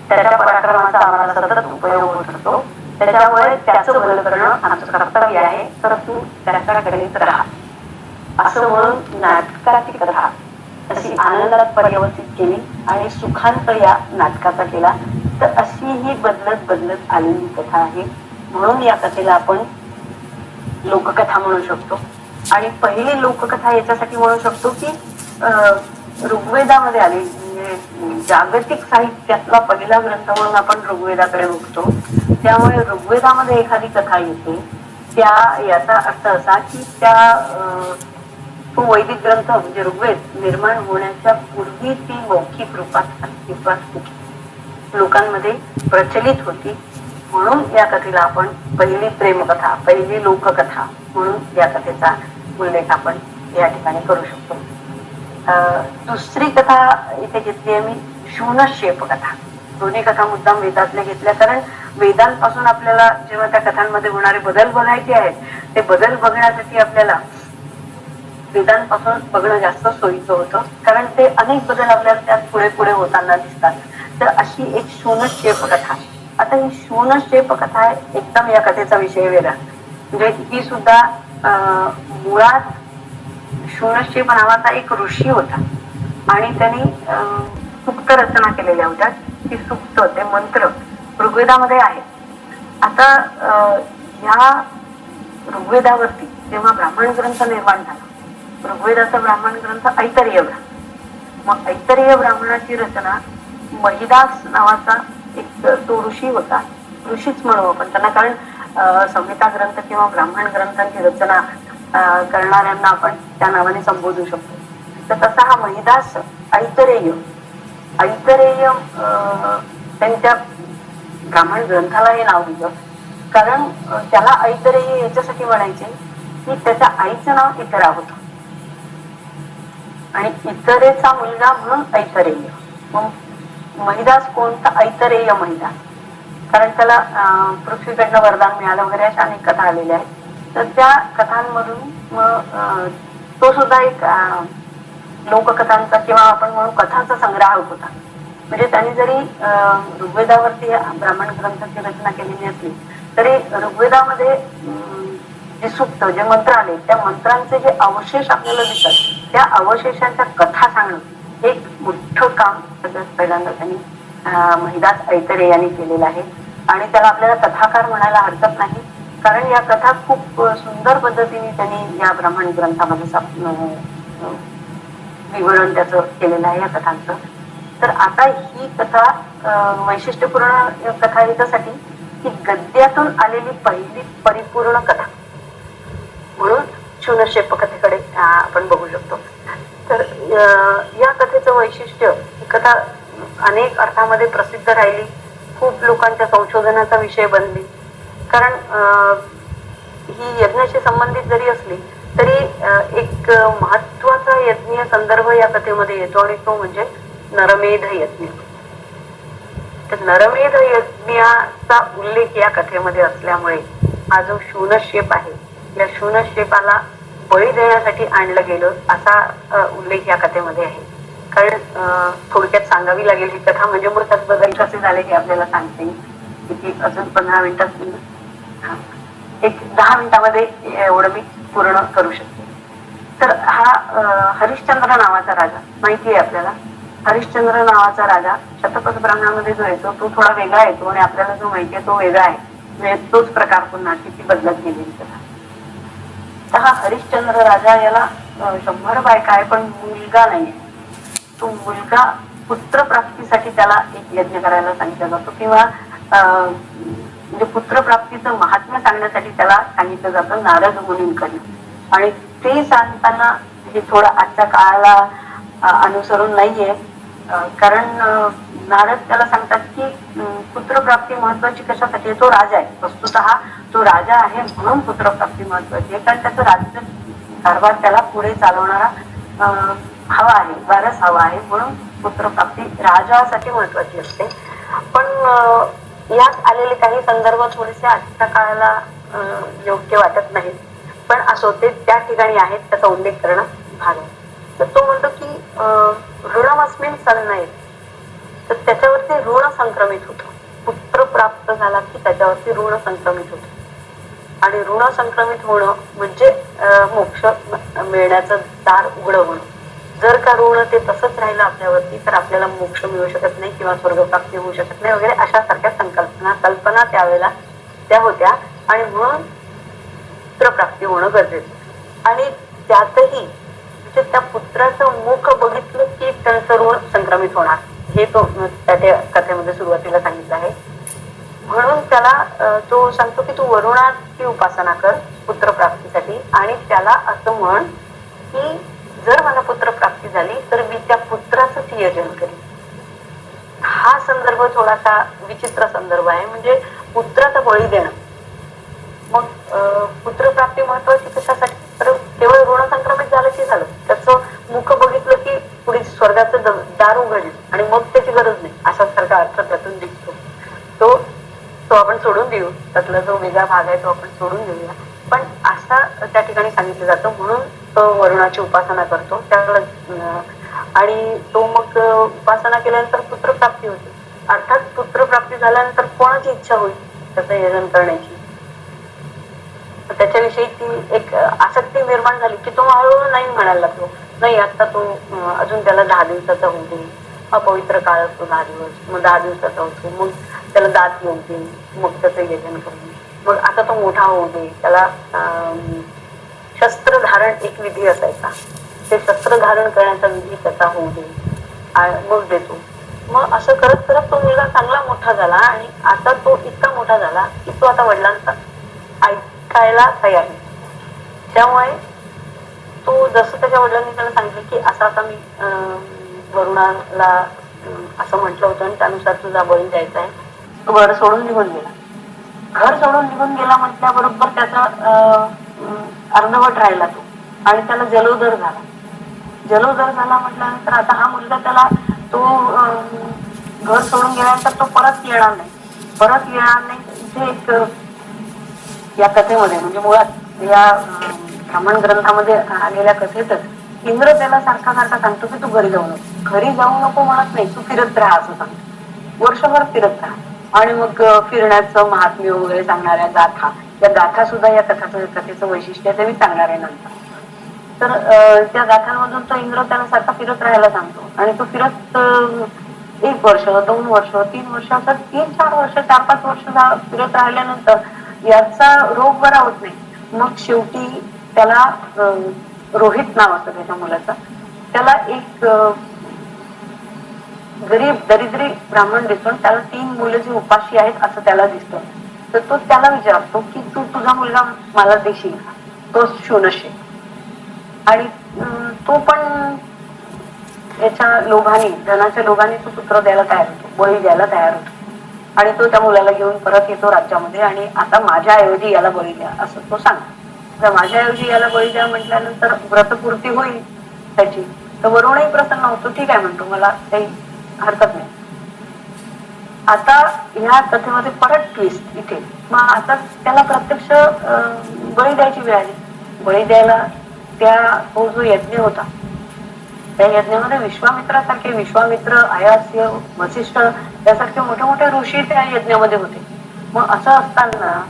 S2: त्याच्या पराक्रमाचा आम्हाला सतत उपयोग होत असतो, त्याच्यामुळे त्याचं बदल करणं आमचं कर्तव्य आहे, तर तू त्याच्याकडेच राहा असं म्हणून नाटकाची कथा अशी आनंदात परिवर्तित केली आणि सुखांत या नाटकाचा केला. तर अशी ही बदलत बदलत आलेली कथा आहे. म्हणून या कथेला आपण लोककथा म्हणू शकतो. आणि पहिली लोककथा याच्यासाठी म्हणू शकतो की ऋग्वेदामध्ये आली, म्हणजे जागतिक साहित्यातला पहिला ग्रंथ म्हणून आपण ऋग्वेदाकडे बघतो. त्यामुळे ऋग्वेदामध्ये एखादी कथा येते त्या याचा अर्थ असा की त्या तो वैदिक ग्रंथ म्हणजे ऋग्वेद निर्माण होण्याच्या पूर्वी ती मौखिक रूपात अस्तित्वात होती, लोकांमध्ये प्रचलित होती. म्हणून या कथेला आपण पहिली प्रेमकथा, पहिली लोककथा म्हणून या कथेचा उल्लेख आपण या ठिकाणी करू शकतो. दुसरी कथा इथे घेतली आहे मी, शूनशेप कथा. दोन्ही कथा मुद्दाम वेदातल्या घेतल्या कारण वेदांपासून आपल्याला जेव्हा त्या कथांमध्ये होणारे बदल बघायचे आहेत, ते बदल बघण्यासाठी आपल्याला वेदांपासून बघणं जास्त सोयीचं होतं, कारण ते अनेक बदल आपल्याला त्यात पुढे पुढे होताना दिसतात. तर अशी एक शूनशेप कथा. आता ही शूनशेप कथा एकदम या कथेचा विषय वेगळा. म्हणजे ही सुद्धा मुळात शूनशेप नावाचा एक ऋषी होता आणि त्यांनी सुक्त रचना केलेल्या होत्या. ती सुक्त, ते मंत्र ऋग्वेदामध्ये आहे. आता ह्या ऋग्वेदावरती जेव्हा ब्राह्मण ग्रंथ निर्माण झाला, ऋग्वेदाचा ब्राह्मण ग्रंथ ऐतरेय ब्राह्मण, मग ऐतरेय ब्राह्मणाची रचना महिदास नावाचा एक तो ऋषी होता, ऋषीच म्हणू आपण त्यांना, कारण संहिता ग्रंथ किंवा ब्राह्मण ग्रंथांची रचना करणाऱ्यांना आपण त्या नावाने संबोधू शकतो. तर तसा हा महिदास ऐतरेय त्यांच्या ब्राह्मण ग्रंथाला हे नाव दिलं, कारण त्याला ऐतरेय याच्यासाठी म्हणायचे की त्याच्या आईचं नाव इतरा होतं आणि इतरेचा मुलगा म्हणून ऐतरेय. मग महिदास कोणता? ऐतरेय महिदास, कारण त्याला पृथ्वीकडनं वरदान मिळालं वगैरे अशा अनेक कथा आलेल्या आहेत. तर त्या कथांमधून मग तो सुद्धा एक लोककथांचा किंवा आपण म्हणू कथांचा संग्राहक होता. म्हणजे त्यांनी जरी ऋग्वेदावरती ब्राह्मण ग्रंथाची रचना केलेली असली तरी ऋग्वेदामध्ये जे सुक्त, जे मंत्र आले, त्या मंत्रांचे जे अवशेष आपल्याला दिसतात, त्या अवशेषांच्या कथा सांगणं एक मोठं काम सगळ्यात पहिल्यांदा त्यांनी महिदास ऐतरेय यांनी केलेलं आहे. आणि त्याला आपल्याला कथाकार म्हणायला हरकत नाही, कारण या कथा खूप सुंदर पद्धतीने त्यांनी या ब्राह्मण ग्रंथामध्ये विवरण त्याचं केलेलं आहे या कथांचं. तर आता ही कथा वैशिष्ट्यपूर्ण कथा याच्यासाठी की गद्यातून आलेली पहिली परिपूर्ण कथा म्हणून शूनशेप कथेकडे आपण बघू शकतो. तर या कथेचं वैशिष्ट्य, ही कथा अनेक अर्थामध्ये प्रसिद्ध राहिली, खूप लोकांच्या संशोधनाचा विषय बनली, कारण ही यज्ञाशी संबंधित जरी असली तरी एक महत्वाचा यज्ञीय संदर्भ या कथेमध्ये येतो आणि तो म्हणजे नरमेध यज्ञ. तर नरमेध यज्ञाचा उल्लेख या कथेमध्ये असल्यामुळे हा जो शूनशेप आहे, या शूनशेपाला बळी देण्यासाठी आणलं गेलं असा उल्लेख या कथेमध्ये आहे. कारण थोडक्यात सांगावी लागेल ही कथा, म्हणजे मग त्यात बदल कसे झाले हे आपल्याला सांगते येईल. किती अजून 15 मिनिटात, एक 10 मिनिटामध्ये एवढं मी पूर्ण करू शकते. तर हा हरिश्चंद्र नावाचा राजा माहिती आहे आपल्याला. हरिश्चंद्र नावाचा राजा शतपथ ब्राह्मणामध्ये जो येतो तो थोडा वेगळा येतो आणि आपल्याला जो माहितीये तो वेगळा आहे. म्हणजे तोच प्रकार पुन्हा किती बदलत गेलेली कथा. तर हा हरिश्चंद्र राजा याला 100 बायका आहे पण मुलगा नाहीये. तो मुलगा पुत्र प्राप्तीसाठी त्याला एक यज्ञ करायला सांगितला जातो किंवा म्हणजे पुत्र प्राप्तीचं महात्म्य सांगण्यासाठी त्याला सांगितलं जातं नारद मुनींकडे. आणि ते सांगताना हे थोडं आजच्या काळाला अनुसरून नाहीये. कारण नारद त्याला सांगतात की पुत्रप्राप्ती महत्वाची कशासाठी आहे. तो राजा आहे, वस्तुतः तो राजा आहे म्हणून पुत्रप्राप्ती महत्वाची आहे. कारण त्याचं राज्य कारभार त्याला पुढे चालवणारा हवा आहे, वारस हवा आहे, म्हणून पुत्रप्राप्ती राजासाठी महत्वाची असते. पण यात आलेले काही संदर्भ थोडेसे आजच्या काळाला योग्य वाटत नाहीत. पण असो, ते त्या ठिकाणी आहेत, त्याचा उल्लेख करणं भाग आहे. तर तो म्हणतो की ऋणमस्मिन सन्नयेत, तर त्याच्यावरती ऋण संक्रमित होतं. पुत्र प्राप्त झाला की त्याच्यावरती ऋण संक्रमित होतं. आणि ऋण संक्रमित होणं म्हणजे मोक्ष मिळण्याचं दार उघडं होणं. जर का ऋण ते तसंच राहिलं आपल्यावरती तर आपल्याला मोक्ष मिळू शकत नाही किंवा स्वर्गप्राप्ती होऊ शकत नाही वगैरे अशा सारख्या कल्पना त्यावेळेला त्या होत्या. आणि म्हणून पुत्रप्राप्ती होणं गरजेचं. आणि त्यातही म्हणजे त्या पुत्राचं मुख बघितलं की त्यांचं ऋण संक्रमित होणार, हे तो त्या कथेमध्ये सुरुवातीला सांगितलं आहे. म्हणून त्याला तो सांगतो की तू वरुणाची उपासना कर पुत्रप्राप्तीसाठी. आणि त्याला असं म्हण की जर मला पुत्रप्राप्ती झाली तर मी त्या पुत्राचंच यजन करीन. हा संदर्भ थोडासा विचित्र संदर्भ आहे. म्हणजे पुत्राचा बळी देणं. मग पुत्रप्राप्ती महत्वाची कशासाठी, तर केवळ ऋण संक्रमित झालं की झालं, त्याचं मुख बघितलं की पुढे स्वर्गाचं दार उघडलं आणि मग त्याची गरज नाही असा सारखा अर्थ त्यातून दिसतो. तो आपण सोडून देऊ, त्यातला जो वेगळा भाग आहे तो आपण सोडून देऊया. पण असा त्या ठिकाणी सांगितलं जातं. म्हणून तो वरुणाची उपासना करतो त्याला. आणि तो मग उपासना केल्यानंतर पुत्रप्राप्ती होते. अर्थात पुत्रप्राप्ती झाल्यानंतर कोणाची इच्छा होईल त्याचं यजन करण्याची, त्याच्याविषयी ती एक आसक्ती निर्माण झाली की तो हळूहळू नाही म्हणायला लागतो. नाही, आता तो अजून त्याला 10 दिवसाचा होऊ दे, अपवित्र काळ असतो 10 दिवस, मग 10 दिवसाचा होतो, मग त्याला दात येऊ दे, मग त्याचं यजन करू दे. मग आता तो मोठा होऊ दे, त्याला शस्त्र धारण एक विधी असायचा, ते शस्त्र धारण करण्याचा विधी त्याचा होऊ दे, मग देतो. मग असं करत करत तो मुलगा चांगला मोठा झाला आणि आता तो इतका मोठा झाला की तो आता वडिलांचा ऐकायला तयार आहे. त्यामुळे तो जसं त्याच्या वडिलांनी त्याला सांगितलं की असं आता मी वरुणाला असं म्हटलं होतं आणि त्यानुसार तुझा बळी द्यायचा आहे, तो घर सोडून निघून गेला. घर सोडून निघून गेला म्हटल्याबरोबर त्याचा अर्धवट राहिला तो. आणि त्याला जलोदर झाला. जलोदर झाला म्हटल्यानंतर आता हा मुलगा त्याला तो घर सोडून गेल्यानंतर तो परत येणार नाही. इथे एक या कथेमध्ये म्हणजे मुळात या ब्राह्मण ग्रंथामध्ये आलेल्या कथेतच इंद्र त्याला सारखा सांगतो की तू घरी जाऊ नको म्हणत नाही, तू फिरत राहा असं सांगतो. वर्षभर फिरत राहा. आणि मग फिरण्याचं महात्म्य वगैरे सांगणाऱ्या गाथा, त्या गाथा सुद्धा या कथेचं वैशिष्ट्य ते मी सांगणार आहे नंतर. तर त्या गाथांमधून तो इंद्र त्याला सारखा फिरत राहायला सांगतो. आणि तो फिरत 1 वर्ष, 2 वर्ष, 3 वर्ष, असं 3-4 वर्ष, 4-5 वर्ष फिरत राहिल्यानंतर याचा रोग बरा होत नाही. मग शेवटी त्याला रोहित नाव असतं त्याच्या मुलाचं, त्याला एक गरीब दरिद्री ब्राह्मण दिसून त्याला 3 मुलं जी उपाशी आहेत असं त्याला दिसतं. तर तो त्याला विचारतो की तू तुझा मुलगा मला देशील का, तो शूनशे. आणि तो पण याच्या लोभाने, धनाच्या लोभाने तो पुत्र द्यायला तयार होतो, बळी द्यायला तयार होतो. आणि तो त्या मुलाला घेऊन परत येतो राज्यामध्ये. आणि आता माझ्या ऐवजी याला बळी द्या असं तो सांगतो. माझ्या ऐवजी याला बळी द्या म्हटल्यानंतर व्रतपूर्ती होईल त्याची. तर वरुणही प्रसन्न होतो. ठीक आहे म्हणतो, मला काही हरकत नाही. आता ह्या कथेमध्ये परत ट्विस्ट इथे. मग आता त्याला प्रत्यक्ष बळी द्यायची वेळ आली. बळी द्यायला तो जो यज्ञ होता त्या यज्ञामध्ये विश्वामित्र, अयास्य, वसिष्ठ यासारखे मोठे मोठे ऋषी त्या यज्ञामध्ये होते. मग असं असताना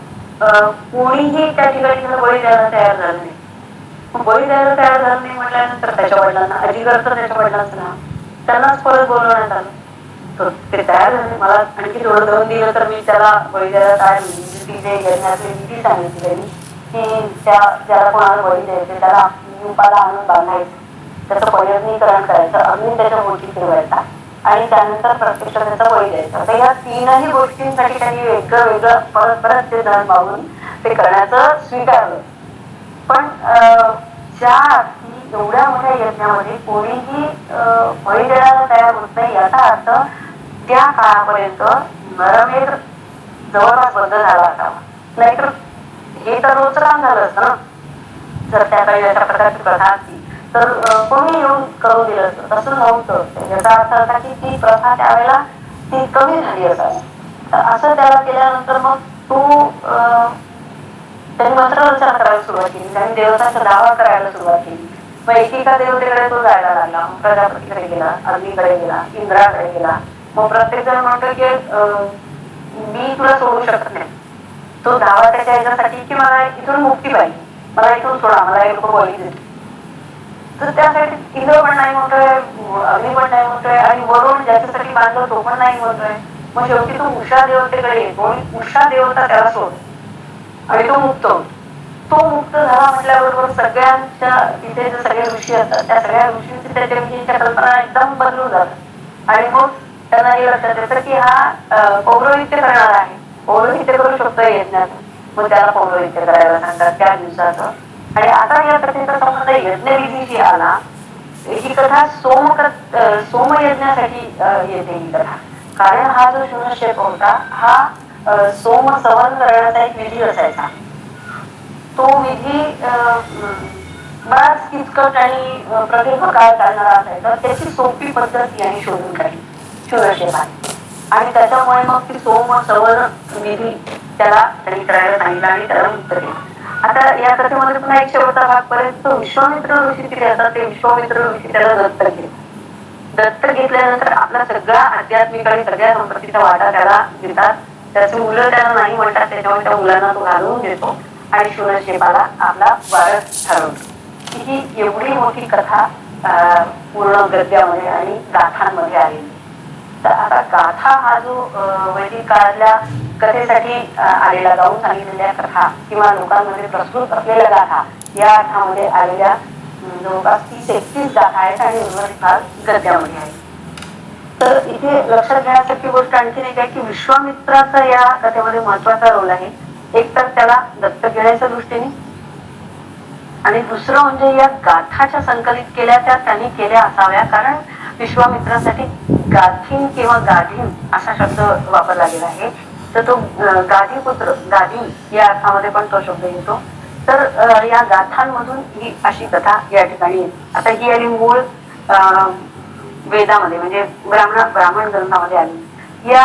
S2: कोणीही त्या ठिकाणी बळी द्यायला तयार झालं नाही. बळी द्यायला तयार झालं नाही म्हटल्यानंतर त्याच्या वडिलांना, अजिगर तर त्याच्या वडिलांचं नाव, त्यांनाच परत बोलवण्यात आलं. तर ते तयार झाले. मला आणखी थोडं दळून दिलं तर मी त्याला बळी द्यायला तयार होईल. ती जे यज्ञातली विधी सांगितलेली की ज्याला कोणाला बळी द्यायचे त्याला उपाला आणून बांधायचं, त्याचं पयर्णीकरण करायचं, अग्नी त्याच्या बोटी फिरवायचा आणि त्यानंतर प्रत्यक्ष त्याचा बळी द्यायचा. तर या तीनही गोष्टींसाठी त्यांनी वेगळं वेगळं परत परत ते धन मागून ते करण्याचं स्वीकारलं. पण ज्या एवढ्या मोठ्या यज्ञामध्ये कोणीही बळी द्यायला तयार होत नाही, याचा अर्थ त्या काळापर्यंत नरमेध जवळपास बंद झाला असावा. नाहीतर हे तर रोजचं काम झालं असतं ना. जर त्या काही अशा प्रकारची प्रथा असती तर कोणी येऊन करून दिलं असतं. तसं नव्हतं. याचा अर्थ असा की ती प्रथा त्यावेळेला ती कमी झाली असावी. असं त्याला केल्यानंतर मग तो त्यांनी मंत्रोच्चार करायला सुरुवात केली, त्यांनी देवताचा दावा करायला सुरुवात केली. मग एकेका देवतेकडे तो जायला लागला. प्रजापतीकडे गेला, अग्नीकडे गेला, इंद्राकडे गेला. मग प्रत्येक जण म्हणतो की मी तुला सोडू शकत नाही. तो दावा त्याच्या याच्यासाठी की मला इथून मुक्ती पाहिजे, मला इथून सोडा, मला हे लोक बळी देतील. तर त्यासाठी इंद्र पण नाही म्हणतोय, अग्नी पण नाही म्हणतोय आणि वरुण ज्याच्यासाठी बांधलं तो पण नाही म्हणतोय. मग शेवटी तो उषा देवतेकडे येतो आणि उषा देवता त्याला सोडतो आणि तो मुक्त होतो. तो मुक्त झाला म्हटल्याबरोबर सगळ्यांच्या तिथे जे सगळे ऋषी असतात त्या सगळ्या ऋषींची त्याच्याविषयीच्या कल्पना एकदम बदलून जातात आणि मग त्यांना हे लक्षात येतं की हा पौरोहित्य करणार आहे, पौरोहित्य करू शकतो यज्ञात. मग त्याला पौरोहित्य करायला सांगतात त्या दिवसाचं. आणि आता या कथेचा संबंध यज्ञविधीशी आला. ही कथा सोमयज्ञासाठी येते ही कथा. कारण हा जो शून्यक्षेप होता हा सोम सवन करण्याचा एक विधी असायचा. तो विधी बराच किचकट आणि प्रदीर्घ काळ चालणारा असायचा. त्याची सोपी पद्धत यांनी शोधून काढली शून्यक्षेपाने आणि त्याच्यामुळे मग ती सोम सवन विधी त्याला त्यांनी करायला सांगितलं आणि त्याला मुक्त केलं. आता या कथेमध्ये पुन्हा एक शेवटचा भाग पर्यंत विश्वामित्र ऋषी तिथे असतात. ते विश्वामित्र ऋषी त्याला दत्तक घेतात. दत्तक घेतल्यानंतर आपला सगळा आध्यात्मिक आणि सगळ्या संपत्तीचा वाटा त्याला देतात. त्याची मुलं त्याला नाही म्हणतात, त्याच्यामुळे त्या मुलांना तो घालवून देतो आणि शून्यक्षेपाला आपला वारस ठरवतो. ही एवढी मोठी कथा पूर्ण गद्यामध्ये आणि गाथांमध्ये आलेली. तर आता गाथा हा जो वैदिक काळातल्या कथेसाठी आलेला गाऊन सांगितलेल्या कथा किंवा लोकांमध्ये प्रस्तुत असलेल्या गाथा या अर्थामध्ये आलेल्या जवळपास 30-31 गाथा आहेत आणि उर्वरित भाग गद्यामध्ये आहे. तर इथे लक्षात घेण्यासारखी गोष्ट आणखीन एक आहे की विश्वामित्राचा या कथेमध्ये महत्वाचा रोल आहे. एक तर त्याला दत्तक घेण्याच्या दृष्टीने आणि दुसरं म्हणजे या गाथाच्या संकलित केल्या त्या त्यांनी केल्या असाव्या. कारण विश्वामित्रासाठी गाथीन किंवा गाधीन असा शब्द वापरला गेला आहे. तर तो गाधीपुत्र, गाधी या अर्थामध्ये पण तो शब्द येतो. तर या गाथांमधून ही अशी कथा या ठिकाणी येते. आता ही आली मूळ वेदामध्ये म्हणजे ब्राह्मण ग्रंथामध्ये आली. या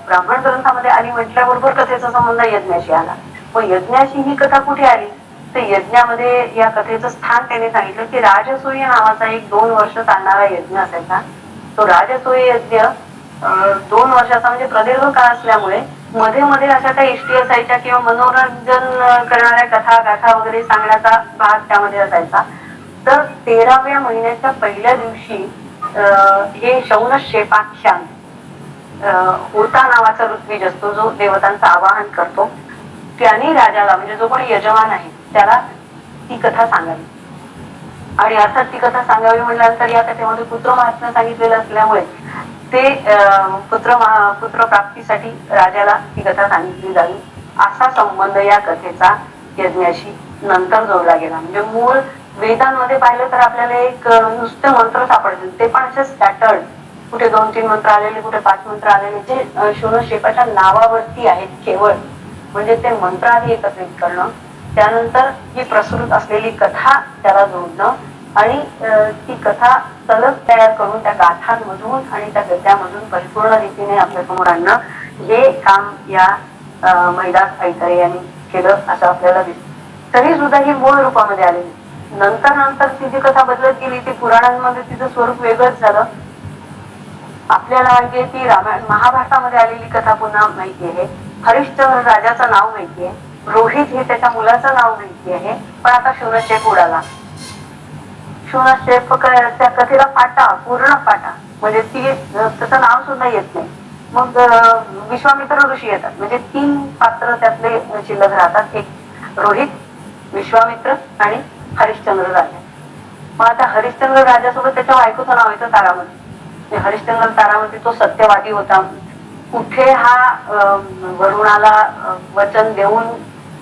S2: ब्राह्मण ग्रंथामध्ये आली म्हटल्याबरोबर कथेचा संबंध यज्ञाशी आला. मग यज्ञाशी ही कथा कुठे आली? तर यज्ञामध्ये या कथेचं स्थान त्याने सांगितलं की राजसूय नावाचा एक 2 वर्ष चालणारा यज्ञ असायचा. तो राजसूय यज्ञ 2 वर्षाचा म्हणजे प्रदीर्घ काळ असल्यामुळे मध्ये मध्ये अशा काही इष्टी असायच्या किंवा मनोरंजन करणाऱ्या कथा गाथा वगैरे सांगण्याचा भाग त्यामध्ये असायचा. तर 13व्या महिन्याच्या पहिल्या दिवशी हे शौनक्षेपाख्यान होता नावाचा ऋत्विज असतो जो देवतांचं आवाहन करतो. त्याने राजाला म्हणजे जो कोणी यजमान आहे त्याला ती कथा सांगावी. आणि अर्थात ती कथा सांगावी म्हटल्यानंतर या कथेमध्ये पुत्र महात्म्य सांगितलेलं असल्यामुळे ते पुत्र प्राप्तीसाठी राजाला ती कथा सांगितली जावी असा संबंध या कथेचा यज्ञाशी नंतर जोडला गेला. म्हणजे मूळ वेदांमध्ये पाहिलं तर आपल्याला एक नुसते मंत्र सापडतील, ते पण असे स्कॅटर्ड, कुठे 2-3 मंत्र आलेले, कुठे 5 मंत्र आलेले, जे शून्यक्षेपाच्या नावावरती आहेत केवळ. म्हणजे ते मंत्र आधी एकत्रित करणं, त्यानंतर ही प्रसृत असलेली कथा त्याला जोडणं आणि ती कथा सलग तयार करून त्या गाथांमधून आणि त्या गद्यामधून परिपूर्ण रीतीने आपल्या समोर आणणं, हे काम या मैदास ऐतरे यांनी केलं असं आपल्याला दिसतं. तरी सुद्धा ही मूळ रूपामध्ये आलेली. नंतर ती जी कथा बदलत गेली ती पुराणांमध्ये तिचं स्वरूप वेगळंच झालं. आपल्याला म्हणजे ती रामायण महाभारतामध्ये आलेली कथा पुन्हा माहिती आहे. हरिश्चंद्र राजाचं नाव माहिती आहे, रोहित हे त्याच्या मुलाचं नाव माहिती आहे. पण आता शून्यक्षेप उडाला. शिवणात त्या कथेला फाटा, पूर्ण फाटा, म्हणजे ती त्याचं नाव सुद्धा येत नाही. मग विश्वामित्र ऋषी येतात, म्हणजे 3 पात्र त्यातले शिल्लक राहतात. एक रोहित, विश्वामित्र आणि हरिश्चंद्र राजा. मग आता हरिश्चंद्र राजासोबत त्याच्या बायकोचं नाव येतं तारामती. हरिश्चंद्र तारामती तो सत्यवादी होता. कुठे हा वरुणाला वचन देऊन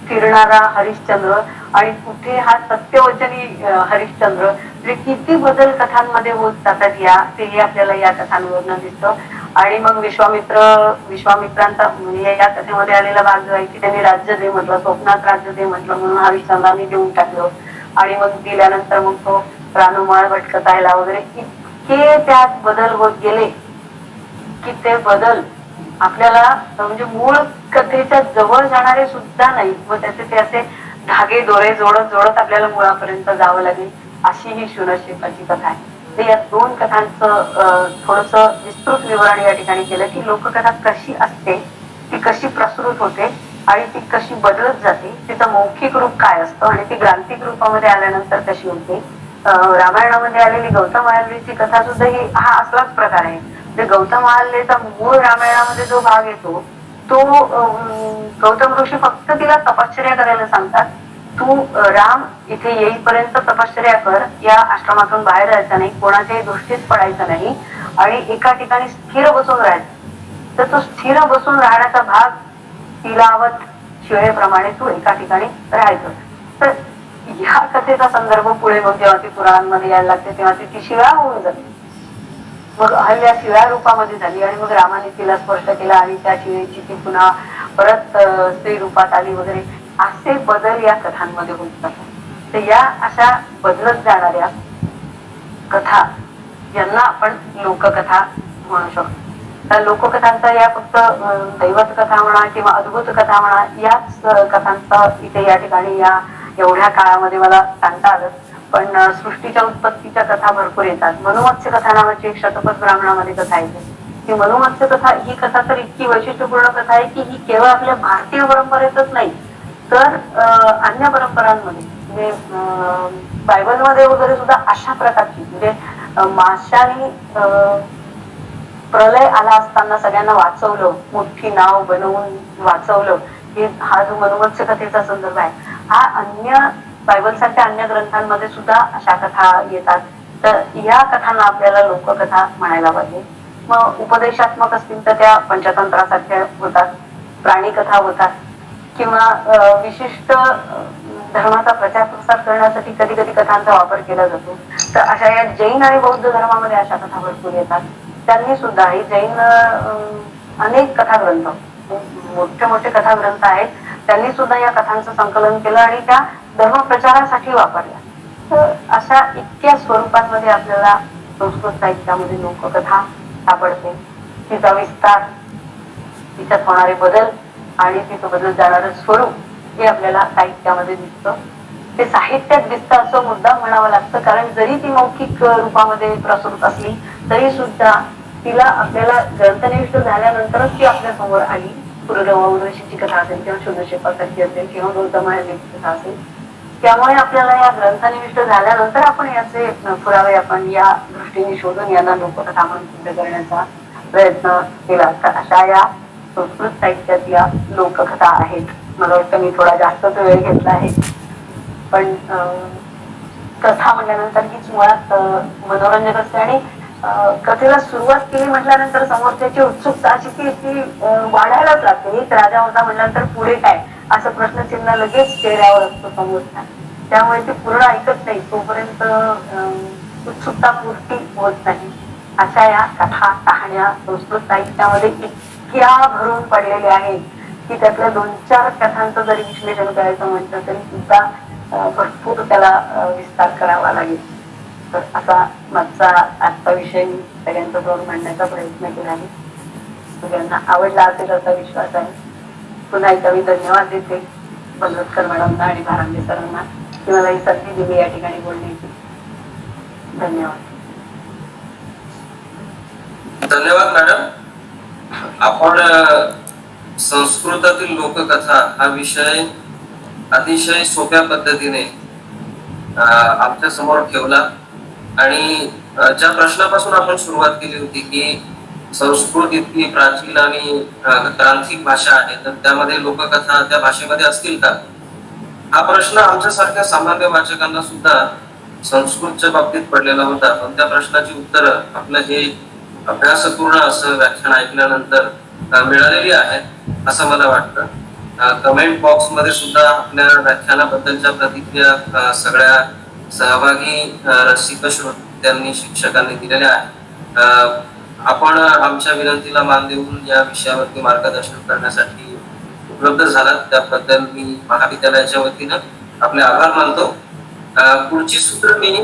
S2: फिरणारा हरिश्चंद्र आणि कुठे हा सत्यवचनी हरिश्चंद्र, म्हणजे किती बदल कथांमध्ये होत जातात तेही आपल्याला या कथांवरनं दिसतं. आणि मग विश्वामित्रांचा म्हणजे या कथेमध्ये आलेला भाग जो आहे की त्यांनी राज्य दे म्हटलं, स्वप्नात राज्य दे म्हटलं, म्हणून हरिश्चंद्रांनी देऊन टाकलं. आणि मग दिल्यानंतर मग तो रानुमाळ भटकतायला वगैरे इतके त्यात बदल होत गेले की ते बदल आपल्याला म्हणजे मूळ कथेच्या जवळ जाणारे सुद्धा नाही, व त्याचे ते असे धागे दोरे जोडत जोडत आपल्याला मुळापर्यंत जावं लागेल, अशी ही शूरशेफाची कथा आहे. तर या 2 कथांचं थोडस विस्तृत विवरण या ठिकाणी केलं की लोककथा कशी असते, ती कशी प्रसृत होते आणि ती कशी बदलत जाते, तिचं मौखिक रूप काय असतं आणि ती ग्रांथिक रूपामध्ये आल्यानंतर कशी होते. रामायणामध्ये आलेली गौतम अहल्येची कथा सुद्धा ही हा असलाच प्रकार आहे. म्हणजे गौतम अहल्येचा मूळ रामायणामध्ये जो भाग येतो तो गौतम ऋषी फक्त तिला तपश्चर्या करायला सांगतात. तू राम इथे येईपर्यंत तपश्चर्या कर, या आश्रमातून बाहेर जायचं नाही, कोणाच्याही दृष्टीत पडायचं नाही आणि एका ठिकाणी स्थिर बसून राहायचं. तर तो स्थिर बसून राहण्याचा भाग तिलावत शिळेप्रमाणे तू एका ठिकाणी राहायचं. तर ह्या कथेचा संदर्भ पुढे मग जेव्हा ती पुराणांमध्ये यायला लागते तेव्हा ती शिळा होऊन जाते. मग अहल्या शिळ्या रूपामध्ये झाली आणि मग रामाने तिला स्पष्ट केला आणि त्या शिळेची ती पुन्हा परत स्त्री रूपात आली वगैरे, असे बदल या कथांमध्ये होत जातात. तर या अशा बदलत जाणाऱ्या कथा यांना आपण लोककथा म्हणू शकतो. तर लोककथांचा या फक्त दैवत कथा म्हणा किंवा अद्भुत कथा म्हणा याच कथांचा इथे या ठिकाणी या एवढ्या काळामध्ये मला सांगता आलं. पण सृष्टीच्या उत्पत्तीच्या कथा भरपूर येतात. मनुमत्स्य कथा नावाची एक शतपथ ब्राह्मणामध्ये कथा येते. ही मनुमत्स्य कथा ही कथा तर इतकी वैशिष्ट्यपूर्ण कथा आहे की ही केवळ आपल्या भारतीय परंपरेतच नाही तर अन्य परंपरांमध्ये म्हणजे बायबलमध्ये वगैरे सुद्धा अशा प्रकारची म्हणजे माशाने प्रलय आला असताना सगळ्यांना वाचवलं, मोठी नाव बनवून वाचवलं, हे हा जो मनुमत्स्य कथेचा संदर्भ आहे हा अन्य बायबल सारख्या अन्य ग्रंथांमध्ये सुद्धा अशा कथा येतात. तर या कथांना आपल्याला लोककथा म्हणायला पाहिजे. मग उपदेशात्मक असतील तर त्या पंचतंत्रासारख्या होतात, प्राणी कथा होतात किंवा विशिष्ट धर्माचा प्रचार प्रसार करण्यासाठी कधी कधी कथांचा वापर केला जातो. तर अशा या जैन आणि बौद्ध धर्मामध्ये अशा कथा भरपूर येतात. त्यांनी सुद्धा हे जैन अनेक कथा ग्रंथ मोठे मोठे कथा ग्रंथ आहेत, त्यांनी सुद्धा या कथांचं संकलन केलं आणि त्या धर्मप्रचारासाठी वापरल्या. तर अशा इतक्या स्वरूपांमध्ये आपल्याला संस्कृत साहित्यामध्ये लोककथा सापडते. तिचा विस्तार, तिच्यात होणारे बदल आणि तिचं बदल जाणारं स्वरूप हे आपल्याला साहित्यामध्ये दिसतं. ते साहित्यात दिसतं असं मुद्दा म्हणावं लागतं, कारण जरी ती मौखिक रूपामध्ये प्रसृत असली तरी सुद्धा तिला आपल्याला ग्रंथनिष्ठ झाल्यानंतरच ती आपल्या समोर आली. पुरगवावृषीची कथा असेल किंवा शूद्रशेपासारखी असेल किंवा गौतम अहल्येची कथा असेल, त्यामुळे आपल्याला या ग्रंथनिष्ठ झाल्यानंतर आपण याचे पुरावे आपण या दृष्टीने शोधून यांना लोककथा म्हणून सिद्ध करण्याचा प्रयत्न केला. तर अशा या संस्कृत साहित्यातल्या लोककथा आहेत. मला वाटतं मी थोडा जास्तच वेळ घेतला आहे, पण कथा म्हटल्यानंतर हीच मुळात मनोरंजक असते आणि कथेला सुरुवात केली म्हटल्यानंतर समोरच्याची उत्सुकता अशी ती वाढायलाच लागते. एक राजा होता म्हटल्यानंतर पुढे काय असं प्रश्नचिन्ह लगेच चेहऱ्यावर असतो समोरच्या, त्यामुळे ते पूर्ण ऐकत नाही तोपर्यंत उत्सुकता पूर्ती होत नाही. अशा या कथा कहाण्या संस्कृत साहित्यामध्ये इतक्या भरून पडलेल्या आहेत की त्यातल्या 2-4 कथांचं जरी विश्लेषण करायचं म्हटलं तरी सुद्धा भरपूर त्याला विस्तार करावा लागेल. तर असा माझा आजचा विषय मी सगळ्यांसमोर मांडण्याचा प्रयत्न केला आहे. सगळ्यांना आवडला असेल असा विश्वास आहे. पुन्हा एकदा मी धन्यवाद देते बलवत्कर मॅडमना आणि भारांगे सरांना की मला ही संधी दिली या ठिकाणी बोलण्याची. धन्यवाद.
S1: धन्यवाद मॅडम. आपण संस्कृतातील लोककथा हा विषय अतिशय सोप्या पद्धतीने आमच्या समोर ठेवला आणि ज्या प्रश्नापासून आपण सुरुवात केली होती की संस्कृत इतकी प्राचीन आणि ग्रांथिक भाषा आहे, तर त्यामध्ये लोककथा त्या भाषेमध्ये असतील का? हा प्रश्न आमच्यासारख्या सामान्य वाचकांना सुद्धा संस्कृतच्या बाबतीत पडलेला होता, पण त्या प्रश्नाची उत्तरं आपलं हे अभ्यासपूर्ण असं व्याख्यान ऐकल्यानंतर मिळालेली आहेत असं मला वाटतं. कमेंट बॉक्स मध्ये सुद्धा आपल्या व्याख्यानाबद्दलच्या प्रतिक्रिया सगळ्या सहभागी रसिक श्रोत्यांनी शिक्षकांनी दिलेल्या आहेत. आपण आमच्या विनंतीला मान देऊन या विषयावरती मार्गदर्शन करण्यासाठी उपलब्ध झालात त्याबद्दल मी महाविद्यालयाच्या वतीनं आपले आभार मानतो. पुढची सूत्र मी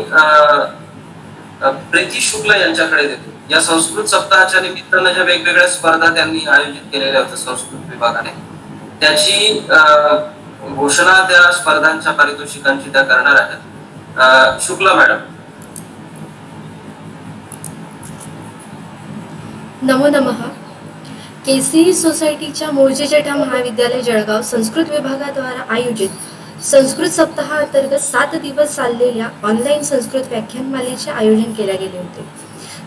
S1: प्रीती शुक्ला यांच्याकडे देतो. या संस्कृत सप्ताहाच्या निमित्तानं ज्या वेगवेगळ्या स्पर्धा त्यांनी आयोजित केलेल्या होत्या संस्कृत विभागाने, त्याची घोषणा त्या स्पर्धांच्या पारितोषिकांची त्या करणार आहेत. शुक्ला मॅडम.
S3: नमो नमः. केसी सोसायटीच्या मूळचे जेठा महाविद्यालय जळगाव संस्कृत विभागाद्वारा आयोजित संस्कृत सप्ताहाअंतर्गत 7 दिवस चाललेल्या ऑनलाईन संस्कृत व्याख्यानमालेचे आयोजन केले गेले होते.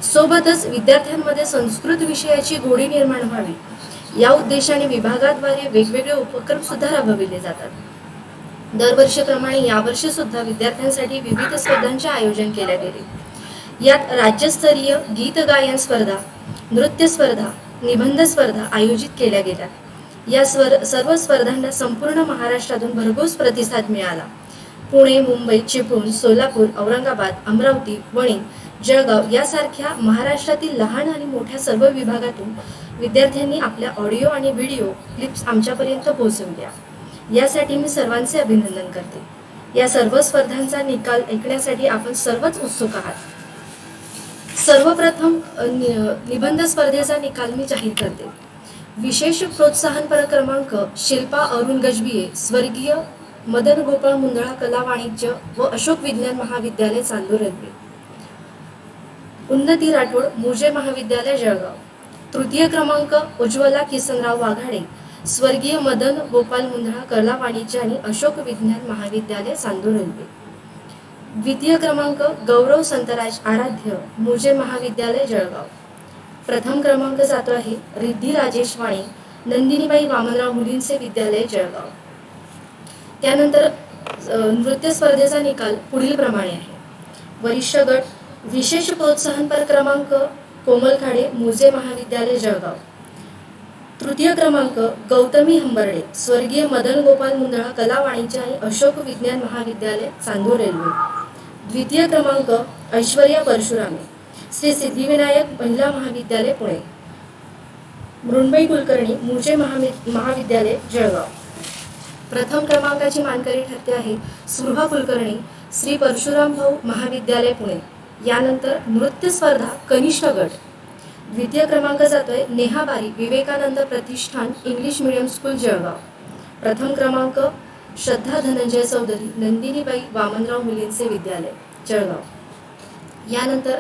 S3: सोबतच विद्यार्थ्यांमध्ये संस्कृत विषयाची गोडी निर्माण व्हावी या उद्देशाने विभागाद्वारे वेगवेगळे उपक्रम सुद्धा राबविले जातात. दरवर्षीप्रमाणे यावर्षी सुद्धा विद्यार्थ्यांसाठी विविध स्पर्धांचे आयोजन केले गेले. यात राज्यस्तरीय गीत गायन स्पर्धा, नृत्य स्पर्धा, निबंध स्पर्धा आयोजित केल्या गेल्या. या सर्व स्पर्धांना संपूर्ण महाराष्ट्रातून भरघोस प्रतिसाद मिळाला. पुणे, मुंबई, चिपळूण, सोलापूर, औरंगाबाद, अमरावती, वणी, जळगाव यासारख्या महाराष्ट्रातील लहान आणि मोठ्या सर्व विभागातून विद्यार्थ्यांनी आपल्या ऑडिओ आणि व्हिडिओ क्लिप्स आमच्यापर्यंत पोहोचवल्या. यासाठी मी सर्वांचे अभिनंदन करते. या सर्व स्पर्धांचा निकाल ऐकण्यासाठी आपण सर्वच उत्सुक आहात. सर्वप्रथम निबंध स्पर्धेचा निकाल मी जाहीर करते. विशेष प्रोत्साहनपर क्रमांक शिल्पा अरुण गजबिये, स्वर्गीय मदन गोपाळ मुंदळा कला वाणिज्य व अशोक विज्ञान महाविद्यालय चांदूर रेल्वे. उन्नती राठोड, मुजे महाविद्यालय जळगाव. तृतीय क्रमांक उज्ज्वला किसनराव वाघाडे, स्वर्गीय मदन गोपाल मुंदळा कला वाणिज्य आणि अशोक विज्ञान महाविद्यालय चांदूर रेल्वे. द्वितीय क्रमांक गौरव संतराज आराध्य, मुजे महाविद्यालय जळगाव. प्रथम क्रमांक जातो आहे रिद्धी राजेश वाणी, नंदिनीबाई वामनराव मुलींचे विद्यालय जळगाव. त्यानंतर नृत्य स्पर्धेचा निकाल पुढील प्रमाणे आहे. वरिष्ठ गट विशेष प्रोत्साहनपर क्रमांक कोमल खाडे, मुजे महाविद्यालय जळगाव. तृतीय क्रमांक गौतमी हंबर्डे, स्वर्गीय मदन गोपाल मुंदळा कला वाणिज्य आणि अशोक विज्ञान महाविद्यालय चांदूर रेल्वे. द्वितीय क्रमांक ऐश्वर्या परशुरामे, श्री सिद्धिविनायक महिला महाविद्यालय पुणे. मृण्मयी कुलकर्णी, मुजे महाविद्यालय जळगाव. प्रथम क्रमांकाची मानकरी ठरते आहे स्पृहा कुलकर्णी, श्री परशुराम भाऊ महाविद्यालय पुणे. यानंतर नृत्य स्पर्धा कनिष्ठ गट. द्वितीय क्रमांक जातोय नेहा बारी, विवेकानंद प्रतिष्ठान इंग्लिश मीडियम स्कूल जळगाव. प्रथम क्रमांक श्रद्धा धनंजय चौधरी, नंदिनीबाई वामनराव मुलींचे विद्यालय जळगाव. यानंतर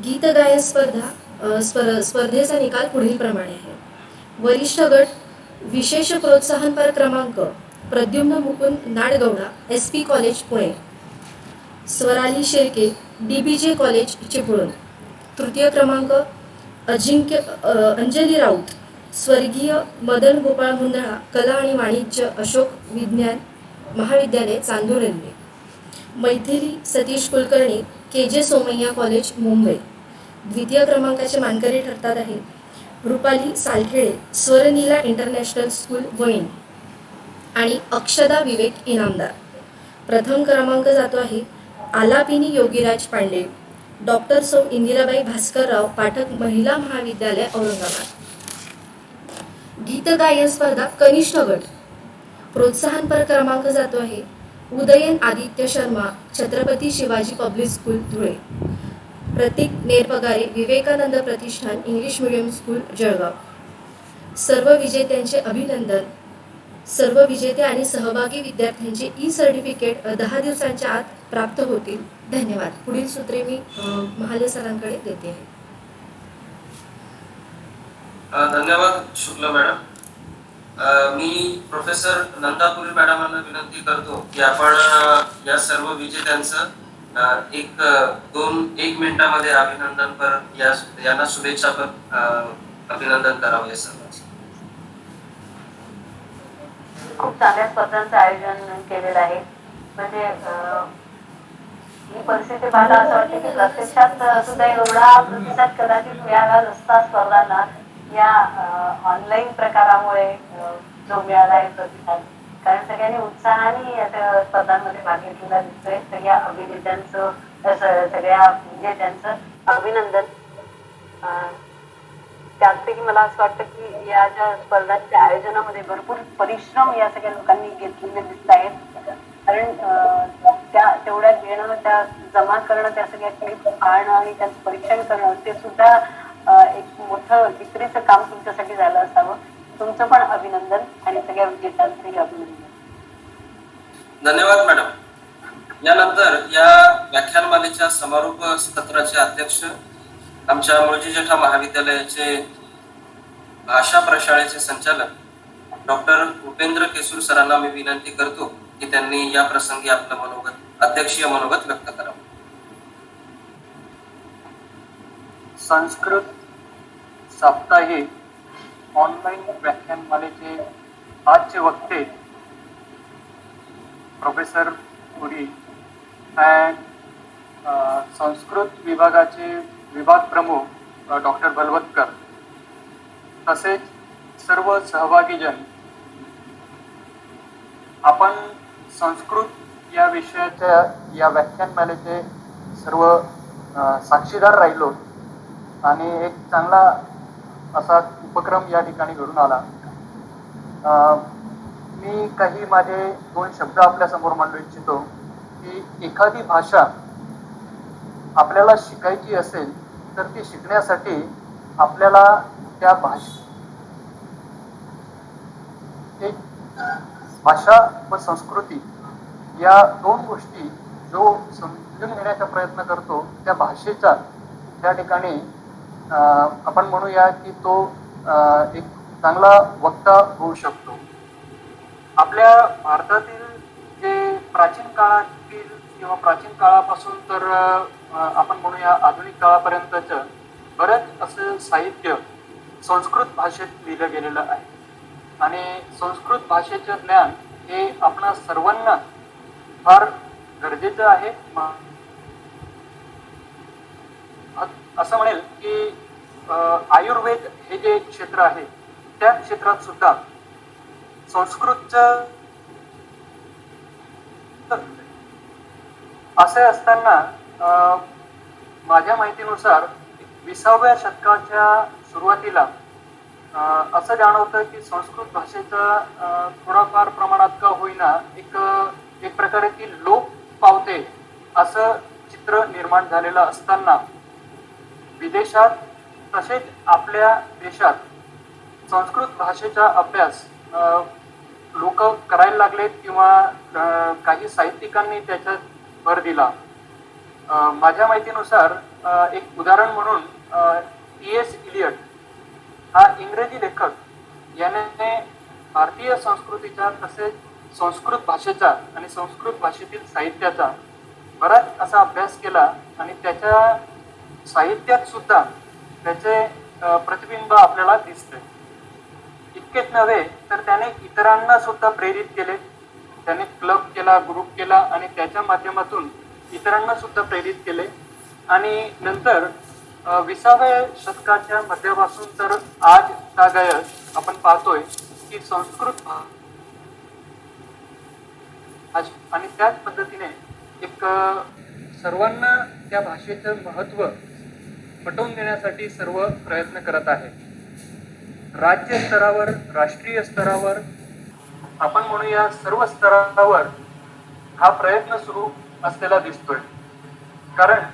S3: गीत गायन स्पर्धेचा निकाल पुढील प्रमाणे आहे. वरिष्ठ गट विशेष प्रोत्साहनपर क्रमांक Pradyumna Mukund Nadgauda, SP college Pune. Swarali Shelke, DBJ college Chiplun. तृतीय क्रमांक अंजली राऊत, स्वर्गीय मदन गोपाळ मुंदळा कला आणि वाणिज्य अशोक विज्ञान महाविद्यालय Chandur railway. Maithili Satish Kulkarni, KJ Somaiya college Mumbai. द्वितीय क्रमांकाचे मानकरी ठरतात आहे रुपाली सालखेडे, स्वरनीला इंटरनॅशनल स्कूल वणी आणि अक्षदा विवेक इनामदार. प्रथम क्रमांक जातो आहे आलापिनी योगीराज पांडे, डॉक्टर सौ इंदिराबाई भास्करराव पाठक महिला महाविद्यालय औरंगाबाद. गीत गायन स्पर्धा कनिष्ठ गट. प्रोत्साहनपर क्रमांक जातो आहे उदयन आदित्य शर्मा, छत्रपती शिवाजी पब्लिक स्कूल धुळे. प्रतीक नेरपगारे, विवेकानंद प्रतिष्ठान इंग्लिश मीडियम स्कूल जळगाव. सर्व विजेत्यांचे अभिनंदन. सर्व विजेते आणि सहभागी विद्यार्थ्यांचे सर्टिफिकेट 10 दिवसांच्या आत प्राप्त होतील. धन्यवाद. पुढील सूत्रे मी महाले सरांकडे देते आहे.
S1: धन्यवाद शुक्ला मॅडम. मी प्रोफेसर नंदापुरी मॅडमांना विनंती करतो की आपण या सर्व विजेत्यांचं एक मिनिटामध्ये अभिनंदन पर यांना शुभेच्छा पर अभिनंदन करावे सर्वांचे.
S2: खूप चांगल्या स्पर्धांचं आयोजन केलेलं आहे. म्हणजे ही परिस्थिती पाहता असं वाटतं की प्रत्यक्षात सुद्धा एवढा प्रतिसाद कदाचित मिळाला नसता स्पर्धांना. या ऑनलाईन प्रकारामुळे जो मिळाला आहे प्रतिसाद, कारण सगळ्यांनी उत्साहाने या स्पर्धांमध्ये भाग घेतलेला दिसतोय. सगळ्या अभिनेत्यांचं सगळ्या विजेत्यांचं अभिनंदन. त्याचपैकी मला असं वाटतं की या ज्या स्पर्धांच्या आयोजनामध्ये भरपूर परिश्रम या सगळ्या लोकांनी घेतलेले दिसत आहेत. कारण त्या तेवढ्या घेणं, त्या जमा करणं, त्या सगळ्या क्लिप पाहणं आणि त्यांचं परीक्षण करणं, ते सुद्धा एक मोठं विक्रीचं काम तुमच्यासाठी झालं असावं. तुमचं पण अभिनंदन आणि सगळ्या विजेत्यांचंही अभिनंदन.
S1: धन्यवाद मॅडम. यानंतर या व्याख्यानमालेच्या समारोप सत्राचे अध्यक्ष आमच्या मुळजी जेठा महाविद्यालयाचे भाषा प्रशाळेचे संचालक डॉक्टर उपेंद्र केसूर सरांना मी विनंती करतो की त्यांनी या प्रसंगी आपलं अध्यक्षीय मनोगत व्यक्त करावं.
S4: संस्कृत साप्ताहिक ऑनलाईन व्याख्यानमालेचे आजचे वक्ते प्रोफेसर पुरी अँड संस्कृत विभागाचे विभाग प्रमुख डॉक्टर बलवतकर, तसेच सर्व सहभागीजन. आपण संस्कृत या विषयाच्या या व्याख्यानमालेचे सर्व साक्षीदार राहिलो आणि एक चांगला असा उपक्रम या ठिकाणी घडून आला. मी काही माझे 2 शब्द आपल्या समोर मांडू इच्छितो की एखादी भाषा आपल्याला शिकायची असेल तर ती शिकण्यासाठी आपल्याला त्या भाषा व संस्कृती या 2 गोष्टी जो समजून घेण्याचा प्रयत्न करतो, त्या भाषेचा त्या ठिकाणी आपण म्हणूया की तो एक चांगला वक्ता होऊ शकतो. आपल्या भारतातील जे प्राचीन काळातील किंवा प्राचीन काळापासून तर आपण म्हणूया आधुनिक काळापर्यंतचं बरंच असं साहित्य संस्कृत भाषेत लिहिलं गेलेलं आहे आणि संस्कृत भाषेचं ज्ञान हे आपणा सर्वांना फार गरजेचं आहे. असं म्हणेल की आयुर्वेद हे जे क्षेत्र आहे त्या क्षेत्रात सुद्धा संस्कृतचं असे असताना माझ्या माहितीनुसार 20व्या शतकाच्या सुरुवातीला असं जाणवतं की संस्कृत भाषेचा थोडाफार प्रमाणात का होईना एक प्रकारे ती लोप पावते असं चित्र निर्माण झालेलं असताना विदेशात तसेच आपल्या देशात संस्कृत भाषेचा अभ्यास लोक करायला लागलेत किंवा काही साहित्यिकांनी त्याच्यात भर दिला. माझ्या माहितीनुसार एक उदाहरण म्हणून T.S. इलियट हा इंग्रजी लेखक याने भारतीय संस्कृतीचा तसेच संस्कृत भाषेचा आणि संस्कृत भाषेतील साहित्याचा बराच असा अभ्यास केला आणि त्याच्या साहित्यात सुद्धा त्याचे प्रतिबिंब आपल्याला दिसते. इतकेच नव्हे तर त्याने इतरांना सुद्धा प्रेरित केले. त्याने क्लब केला, ग्रुप केला आणि त्याच्या माध्यमातून इतरांना सुद्धा प्रेरित केले. आणि नंतर 20व्या शतकाच्या मध्यापासून तर आज तागायत आपण पाहतोय की संस्कृत आणि त्याच पद्धतीने एक सर्वांना त्या भाषेचं महत्त्व पटवून देण्यासाठी सर्व प्रयत्न करत आहे. राज्य स्तरावर, राष्ट्रीय स्तरावर, आपण म्हणूया सर्व स्तरावर हा प्रयत्न सुरू असलेला दिसतोय. कारण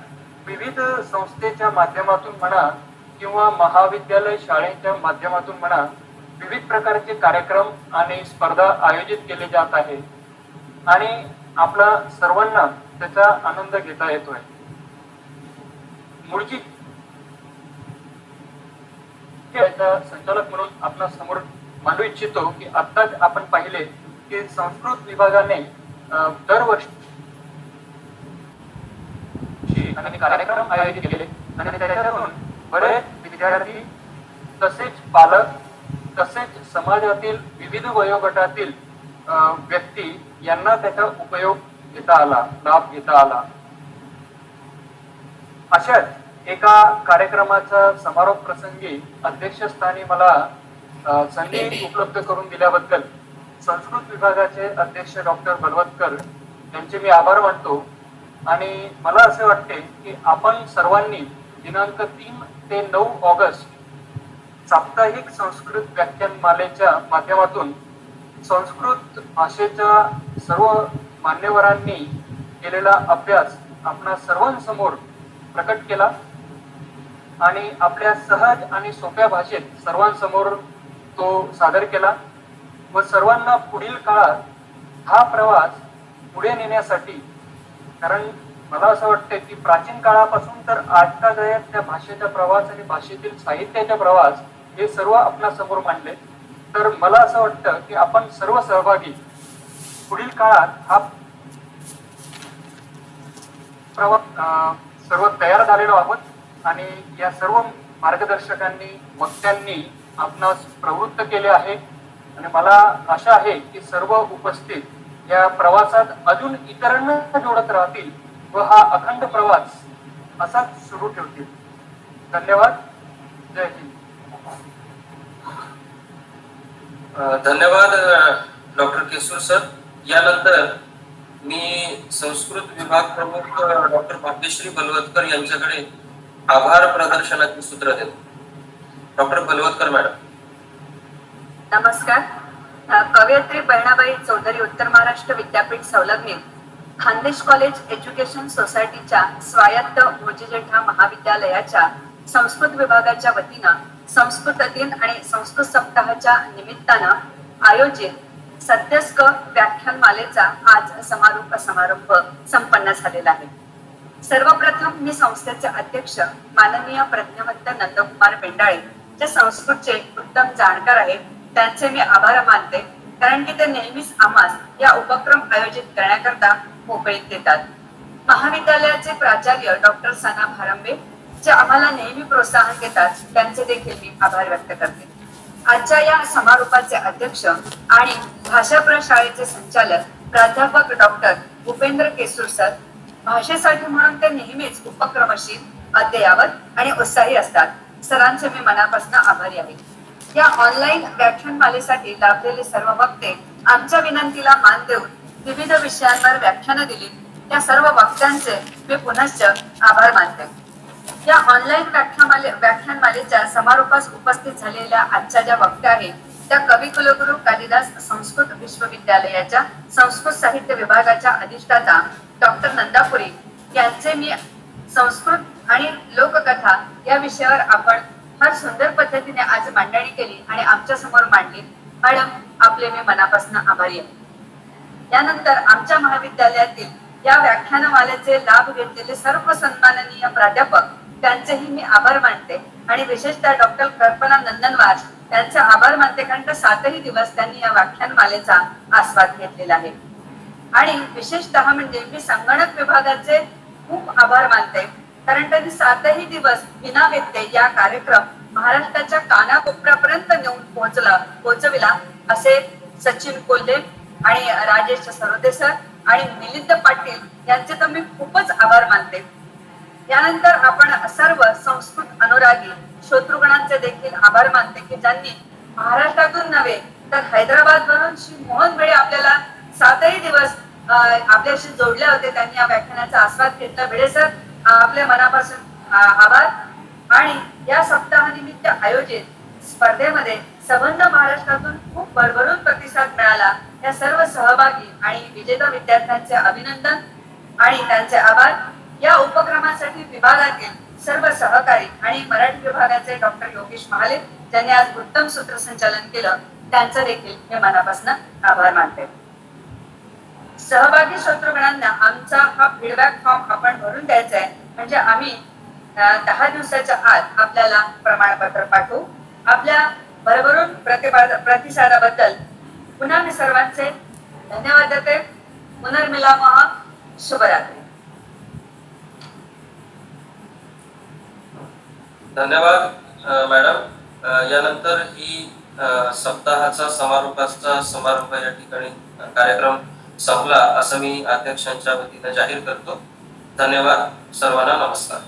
S4: विविध संस्थेच्या माध्यमातून म्हणा किंवा महाविद्यालय शाळेच्या माध्यमातून म्हणा विविध प्रकारचे कार्यक्रम आणि स्पर्धा आयोजित केले जात आहे आणि आपला सर्वांना त्याचा आनंद घेता येतोय. मुळजी संचालक म्हणून आपल्या समोर मांडू इच्छितो की आत्ताच आपण पाहिले की संस्कृत विभागाने दरवर्षी आणि कार्यक्रम आयोजित केले आणि त्याच्यातून बरेच विद्यार्थी तसेच पालक तसेच समाजातील विविध वयोगटातील व्यक्ती यांना त्याचा उपयोग घेता आला, लाभ घेता आला. अशाच एका कार्यक्रमाचा समारोप प्रसंगी अध्यक्षस्थानी मला संधी उपलब्ध करून दिल्याबद्दल संस्कृत विभागाचे अध्यक्ष डॉक्टर बलवतकर यांचे मी आभार मानतो. आणि मला असे वाटते की आपण सर्वांनी दिनांक 3 ते 9 ऑगस्ट साप्ताहिक संस्कृत व्याख्यानमालेच्या माध्यमातून संस्कृत भाषेच्या सर्व मान्यवरांनी केलेला अभ्यास आपणा सर्वांसमोर प्रकट केला आणि आपल्या सहज आणि सोप्या भाषेत सर्वांसमोर तो सादर केला व सर्वांना पुढील काळात हा प्रवास पुढे नेण्यासाठी, कारण मला असं वाटतं की प्राचीन काळापासून तर आजच्या जगात त्या भाषेचा प्रवास आणि भाषेतील साहित्याचा प्रवास हे सर्व आपल्या समोर मांडले. तर मला असं वाटतं की आपण सर्व सहभागी पुढील काळात हा प्रवास सर्व तयार झालेलो आहोत आणि या सर्व मार्गदर्शकांनी वक्त्यांनी आपणास प्रवृत्त केले आहे आणि मला आशा आहे की सर्व उपस्थित या प्रवासात अजून इतरांना जोडत राहतील व हा अखंड प्रवास असाच सुरू ठेवतील. धन्यवाद. जय हिंद.
S1: धन्यवाद डॉक्टर केशूर सर. यानंतर मी संस्कृत विभाग प्रमुख डॉक्टर भाग्यश्री बलवतकर यांच्याकडे आभार प्रदर्शनाचे सूत्र देतो. Doctor Balwatkar madam.
S2: नमस्कार. कवयित्री बहिणाबाई चौधरी उत्तर महाराष्ट्र विद्यापीठ संलग्नित खानदेश कॉलेज एज्युकेशन सोसायटीच्या स्वायत्त भोजीजेठा महाविद्यालयाच्या संस्कृत विभागाच्या वतीनं संस्कृत दिन आणि संस्कृत सप्ताहाच्या निमित्तानं आयोजित सद्यस्क व्याख्यानमालेचा आज समारोप संपन्न झालेला आहे. सर्वप्रथम मी संस्थेचे अध्यक्ष माननीय प्रज्ञावंत नंदकुमार बेंडाळे जे संस्कृतचे उत्तम जाणकार आहेत त्यांचे मी आभार मानते, कारण की ते नेहमीच आम्हास या उपक्रम आयोजित करण्याकरता मोकळीक देतात. महाविद्यालयाचे प्राचार्य डॉक्टर सना भारंबे जे आम्हाला नेहमी प्रोत्साहन देतात त्यांचे देखील मी आभार व्यक्त करते. आजच्या या समारोपाचे अध्यक्ष आणि भाषा प्रशाळेचे संचालक प्राध्यापक डॉक्टर भूपेंद्र केसूर सर, भाषेसाठी म्हणून ते नेहमीच उपक्रमशील, अद्ययावत आणि उत्साही असतात. सरांचे मी मनापासून आभारी आहे. या ऑनलाईन व्याख्यानमालेसाठी लाभलेले सर्व वक्ते आमच्या विनंतीला मान देऊन विविध विषयांवर व्याख्यानं दिली त्या सर्व वक्त्यांचे मी पुनश्च आभार मानते. या ऑनलाईन व्याख्यानमालेच्या समारोपास उपस्थित झालेल्या आजच्या ज्या वक्त्या आहेत त्या कविकुलगुरू कालिदास संस्कृत विश्वविद्यालयाच्या संस्कृत साहित्य विभागाच्या अधिष्ठाता डॉक्टर नंदापुरी यांचे मी संस्कृत आणि लोककथा या विषयावर आपण फार सुंदर पद्धतीने आज मांडणी केली आणि आमच्या समोर मांडली. मॅडम, आपले मी मनापासून आभारी आहे. यानंतर आमच्या महाविद्यालयातील या व्याख्यानमालेचे लाभ घेतलेले सर्व सन्माननीय प्राध्यापक त्यांचेही मी आभार मानते आणि विशेषतः डॉक्टर कल्पना नंदनवार त्यांचे आभार मानते, कारण का 7ही दिवस त्यांनी या व्याख्यानमालेचा आस्वाद घेतलेला आहे. आणि विशेषतः म्हणजे मी संगणक विभागाचे खूप आभार मानते, कारण त्यांनी 7ही दिवस विना व्यत्यय या कार्यक्रम महाराष्ट्राच्या कानाकोपऱ्यापर्यंत नेऊन पोहोचविला. असे सचिन कोल्हे आणि राजेश सरोदे सर आणि मिलिंद पाटील यांचे तर मी खूपच आभार मानते. यानंतर आपण सर्व संस्कृत अनुरागी श्रोतृगणांचे देखील आभार मानते की ज्यांनी महाराष्ट्रातून नव्हे तर हैदराबाद वरून श्री मोहन भिडे आपल्याला 7ही दिवस आपल्याशी जोडले होते. त्यांनी या व्याख्यानाचा आस्वाद घेतला. भिडे सर, आपल्या मनापासून आभार. आणि या सप्ताहानिमित्त आयोजित स्पर्धेमध्ये संबंध महाराष्ट्रातून खूप भरभरून प्रतिसाद मिळाला. या सर्व सहभागी आणि विजेता विद्यार्थ्यांचे अभिनंदन आणि त्यांचे आभार. या उपक्रमासाठी विभागातील सर्व सहकारी आणि मराठी विभागाचे डॉक्टर योगेश महाले ज्यांनी आज उत्तम सूत्रसंचालन केलं त्यांचं देखील मी मनापासून आभार मानते. सहभागी श्रोतृगणांना आमचा हा फीडबॅक फॉर्म आपण भरून द्यायचा आहे, म्हणजे आम्ही 10 दिवसाच्या आत आपल्याला प्रमाणपत्र पाठवू. आपल्या भरभरून प्रतिसादाबद्दल पुन्हा मी सर्वांचे धन्यवाद देते. पुनर्मिलामः. शुभरात्री.
S1: धन्यवाद मॅडम. यानंतर ही सप्ताहाचा समारोपाचा समारोप या ठिकाणी कार्यक्रम संपला असं मी अध्यक्षांच्या वतीने जाहीर करतो. धन्यवाद. सर्वांना नमस्कार.